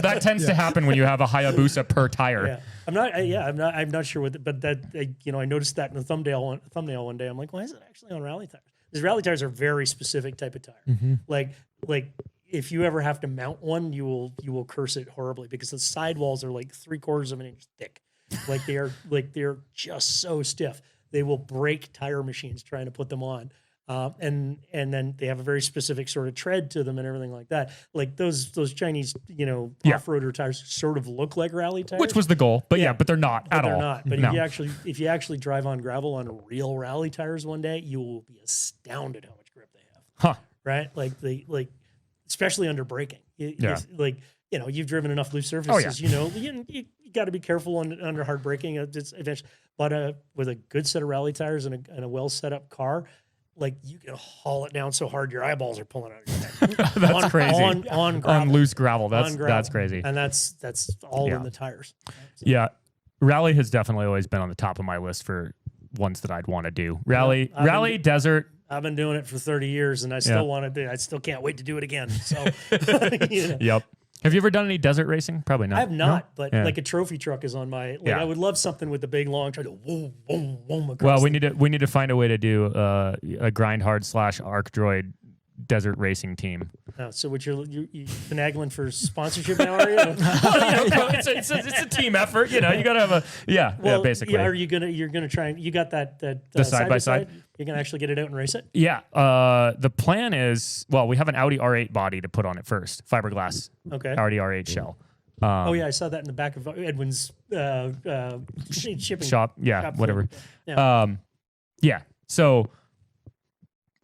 [SPEAKER 1] that tends to happen when you have a Hayabusa per tire.
[SPEAKER 2] Yeah. I'm not sure what, but that, I noticed that in the thumbnail one day. I'm like, why is it actually on rally tires? Because rally tires are a very specific type of tire. Like if you ever have to mount one, you will curse it horribly because the sidewalls are like 3/4 of an inch thick. They're just so stiff. They will break tire machines trying to put them on. And then they have a very specific sort of tread to them and everything like that. Like those Chinese, off-roader tires sort of look like rally tires.
[SPEAKER 1] Which was the goal, but but they're not at all.
[SPEAKER 2] They're not. But
[SPEAKER 1] No.
[SPEAKER 2] if you actually drive on gravel on real rally tires one day, you will be astounded how much grip they have.
[SPEAKER 1] Huh.
[SPEAKER 2] Right? Like especially under braking.
[SPEAKER 1] Yeah.
[SPEAKER 2] You've driven enough loose surfaces.
[SPEAKER 1] Oh,
[SPEAKER 2] you got to be careful under hard braking. It's eventually, but with a good set of rally tires and a well set up car, like you can haul it down so hard your eyeballs are pulling out of your head.
[SPEAKER 1] That's crazy.
[SPEAKER 2] On gravel.
[SPEAKER 1] On loose gravel.
[SPEAKER 2] On gravel.
[SPEAKER 1] That's crazy.
[SPEAKER 2] And that's all in the tires. So,
[SPEAKER 1] Yeah. Rally has definitely always been on the top of my list for ones that I'd want to do. Rally, desert.
[SPEAKER 2] I've been doing it for 30 years and I still want to do it. I still can't wait to do it again. So,
[SPEAKER 1] Yep. Have you ever done any desert racing? Probably not.
[SPEAKER 2] I have not, but
[SPEAKER 1] Yeah.
[SPEAKER 2] like a trophy truck is on my. I would love something with the big long try to boom, boom, boom across.
[SPEAKER 1] Well, we need to find a way to do a grind hard / Arc Droid desert racing team.
[SPEAKER 2] So what you finagling for sponsorship now, are you?
[SPEAKER 1] It's a team effort. You gotta have basically.
[SPEAKER 2] Are you you're gonna try and you got that
[SPEAKER 1] The side by side?
[SPEAKER 2] You're gonna actually get it out and race it?
[SPEAKER 1] Yeah. The plan is, we have an Audi R8 body to put on it first, fiberglass.
[SPEAKER 2] Okay.
[SPEAKER 1] Audi R8 shell.
[SPEAKER 2] I saw that in the back of Edwin's shipping
[SPEAKER 1] Shop. Yeah.
[SPEAKER 2] shop
[SPEAKER 1] Whatever.
[SPEAKER 2] floor. Yeah.
[SPEAKER 1] So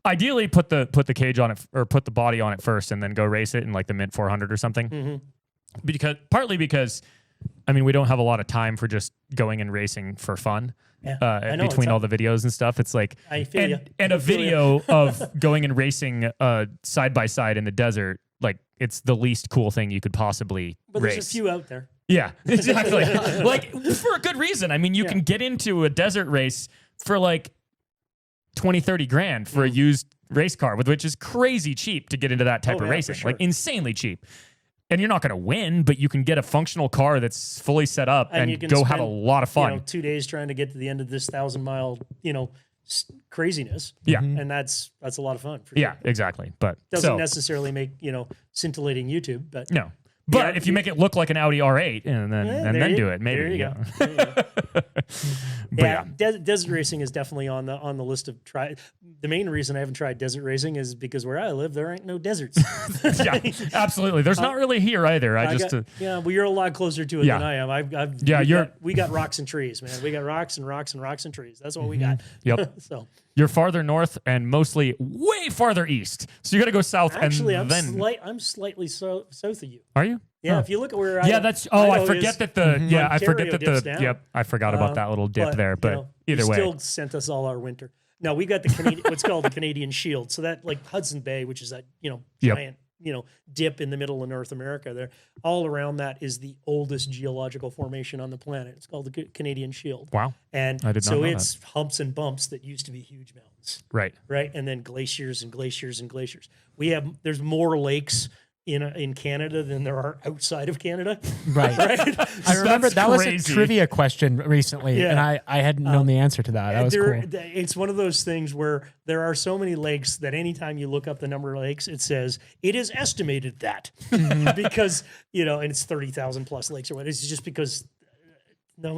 [SPEAKER 1] ideally, put the cage on it or put the body on it first, and then go race it in like the Mint 400 or something.
[SPEAKER 2] Mm-hmm.
[SPEAKER 1] Partly because, we don't have a lot of time for just going and racing for fun.
[SPEAKER 2] Yeah, I know,
[SPEAKER 1] Between all the videos and stuff, it's like
[SPEAKER 2] I feel ya.
[SPEAKER 1] and a video of going and racing side by side in the desert, like it's the least cool thing you could possibly
[SPEAKER 2] But
[SPEAKER 1] race.
[SPEAKER 2] there's a few out there.
[SPEAKER 1] Yeah, exactly. Like for a good reason. You can get into a desert race for like 20, 30 grand for a used race car, which is crazy cheap to get into that type of racing,
[SPEAKER 2] for sure.
[SPEAKER 1] like insanely cheap. And you're not going to win, but you can get a functional car that's fully set up and
[SPEAKER 2] you can
[SPEAKER 1] go have
[SPEAKER 2] spend,
[SPEAKER 1] a lot of fun.
[SPEAKER 2] 2 days trying to get to the end of this 1,000-mile, craziness.
[SPEAKER 1] Yeah.
[SPEAKER 2] And that's a lot of fun. For
[SPEAKER 1] Yeah,
[SPEAKER 2] sure.
[SPEAKER 1] exactly. But
[SPEAKER 2] Doesn't necessarily make, scintillating YouTube, but
[SPEAKER 1] no. But if you make it look like an Audi R8 and then do it, maybe.
[SPEAKER 2] There you go.
[SPEAKER 1] There you go. But
[SPEAKER 2] desert racing is definitely on the list of try. The main reason I haven't tried desert racing is because where I live there ain't no deserts.
[SPEAKER 1] Yeah, absolutely. There's not really here either.
[SPEAKER 2] Well, you're a lot closer to it than I am. We got rocks and trees, man. We got rocks and rocks and rocks and trees. That's what we got.
[SPEAKER 1] Yep.
[SPEAKER 2] So
[SPEAKER 1] you're farther north and mostly way farther east. So you got to go south.
[SPEAKER 2] actually,
[SPEAKER 1] and
[SPEAKER 2] I'm slightly south of you.
[SPEAKER 1] Are you?
[SPEAKER 2] Yeah, if you look at where
[SPEAKER 1] I forget that the I forget that
[SPEAKER 2] dips
[SPEAKER 1] the
[SPEAKER 2] down.
[SPEAKER 1] yep, I forgot about that little dip there, but either way.
[SPEAKER 2] Still sent us all our winter. No, we got the Canadian what's called the Canadian Shield. So that like Hudson Bay, which is that, giant, dip in the middle of North America there. All around that is the oldest geological formation on the planet. It's called the Canadian Shield.
[SPEAKER 1] Wow.
[SPEAKER 2] And
[SPEAKER 1] I did not know
[SPEAKER 2] it's humps and bumps that used to be huge mountains.
[SPEAKER 1] Right.
[SPEAKER 2] Right. And then glaciers and glaciers and glaciers. There's more lakes in Canada than there are outside of Canada.
[SPEAKER 3] Right. I remember that was a
[SPEAKER 1] crazy.
[SPEAKER 3] trivia question recently, and I hadn't known the answer to that. That was cool.
[SPEAKER 2] It's one of those things where there are so many lakes that anytime you look up the number of lakes, it says it is estimated that because, and it's 30,000 plus lakes or what. It's just because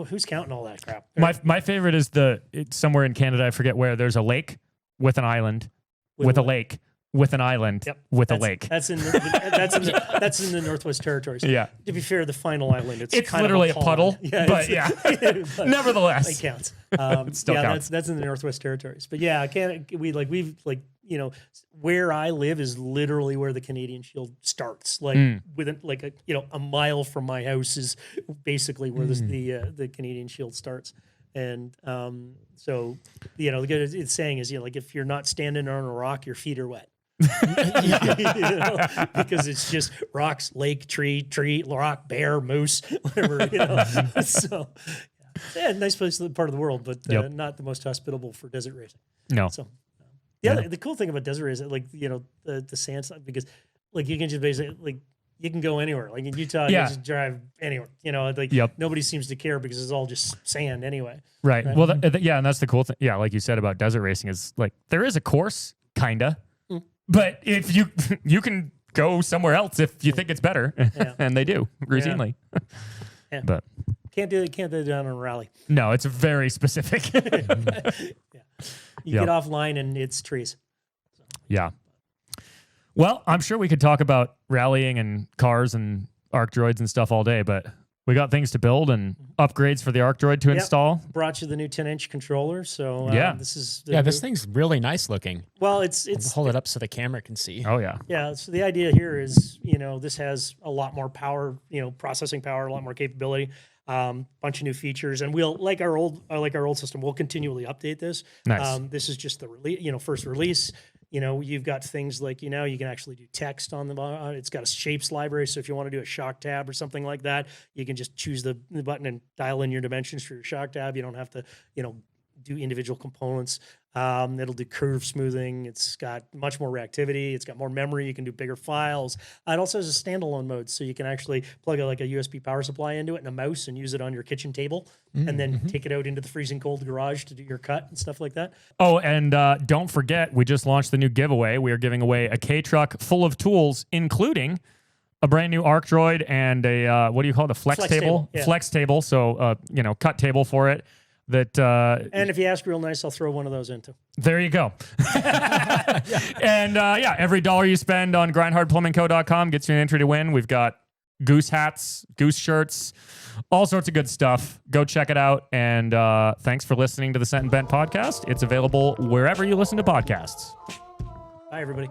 [SPEAKER 2] who's counting all that crap?
[SPEAKER 1] My favorite is it's somewhere in Canada, I forget where, there's a lake with an island with a lake. With an island, with a lake.
[SPEAKER 2] That's in the Northwest Territories.
[SPEAKER 1] Yeah.
[SPEAKER 2] To be fair, the final island, it's kind
[SPEAKER 1] literally
[SPEAKER 2] of
[SPEAKER 1] a puddle.
[SPEAKER 2] Yeah,
[SPEAKER 1] but nevertheless,
[SPEAKER 2] it counts.
[SPEAKER 1] It still counts.
[SPEAKER 2] That's in the Northwest Territories. But yeah, where I live is literally where the Canadian Shield starts. Within a mile from my house is basically where the Canadian Shield starts. And so it's saying is if you're not standing on a rock, your feet are wet. Because it's just rocks, lake, tree, rock, bear, moose, whatever. So nice place, part of the world, but not the most hospitable for desert racing.
[SPEAKER 1] No.
[SPEAKER 2] So Yeah, the cool thing about desert is that, like, the sand stuff, because like you can just basically, like, you can go anywhere. Like in Utah, you just drive anywhere. Like nobody seems to care because it's all just sand anyway.
[SPEAKER 1] Right. Well, and that's the cool thing. Yeah, like you said about desert racing is like there is a course, kinda, but if you can go somewhere else if you think it's better, and they do routinely.
[SPEAKER 2] Yeah.
[SPEAKER 1] But
[SPEAKER 2] can't do it down on a rally.
[SPEAKER 1] No, it's very specific.
[SPEAKER 2] You get offline and it's trees.
[SPEAKER 1] Yeah. Well, I'm sure we could talk about rallying and cars and Arc Droids and stuff all day, but we got things to build and upgrades for the Arc Droid to install.
[SPEAKER 2] Brought you the new 10-inch controller. So this is
[SPEAKER 3] this thing's really nice looking.
[SPEAKER 2] Well, it's
[SPEAKER 3] I'll hold it up so the camera can see.
[SPEAKER 1] Oh yeah.
[SPEAKER 2] Yeah. So the idea here is, this has a lot more power, processing power, a lot more capability. Bunch of new features, and we'll like our old system. We'll continually update this.
[SPEAKER 1] Nice.
[SPEAKER 2] This is just the first release. You've got things like you can actually do text on the bottom. It's got a shapes library, so if you want to do a shock tab or something like that, you can just choose the button and dial in your dimensions for your shock tab. You don't have to do individual components. It'll do curve smoothing. It's got much more reactivity. It's got more memory. You can do bigger files. It also has a standalone mode, so you can actually plug a USB power supply into it and a mouse and use it on your kitchen table, and then take it out into the freezing cold garage to do your cut and stuff like that.
[SPEAKER 1] Oh, and don't forget, we just launched the new giveaway. We are giving away a K-Truck full of tools, including a brand new Arc Droid and a, what do you call it, a flex table?
[SPEAKER 2] Yeah.
[SPEAKER 1] Flex table, so, cut table for it.
[SPEAKER 2] And if you ask real nice, I'll throw one of those into.
[SPEAKER 1] There you go. And every dollar you spend on grindhardplumbingco.com gets you an entry to win. We've got goose hats, goose shirts, all sorts of good stuff. Go check it out. And thanks for listening to the Sent and Bent podcast. It's available wherever you listen to podcasts.
[SPEAKER 2] Bye, everybody.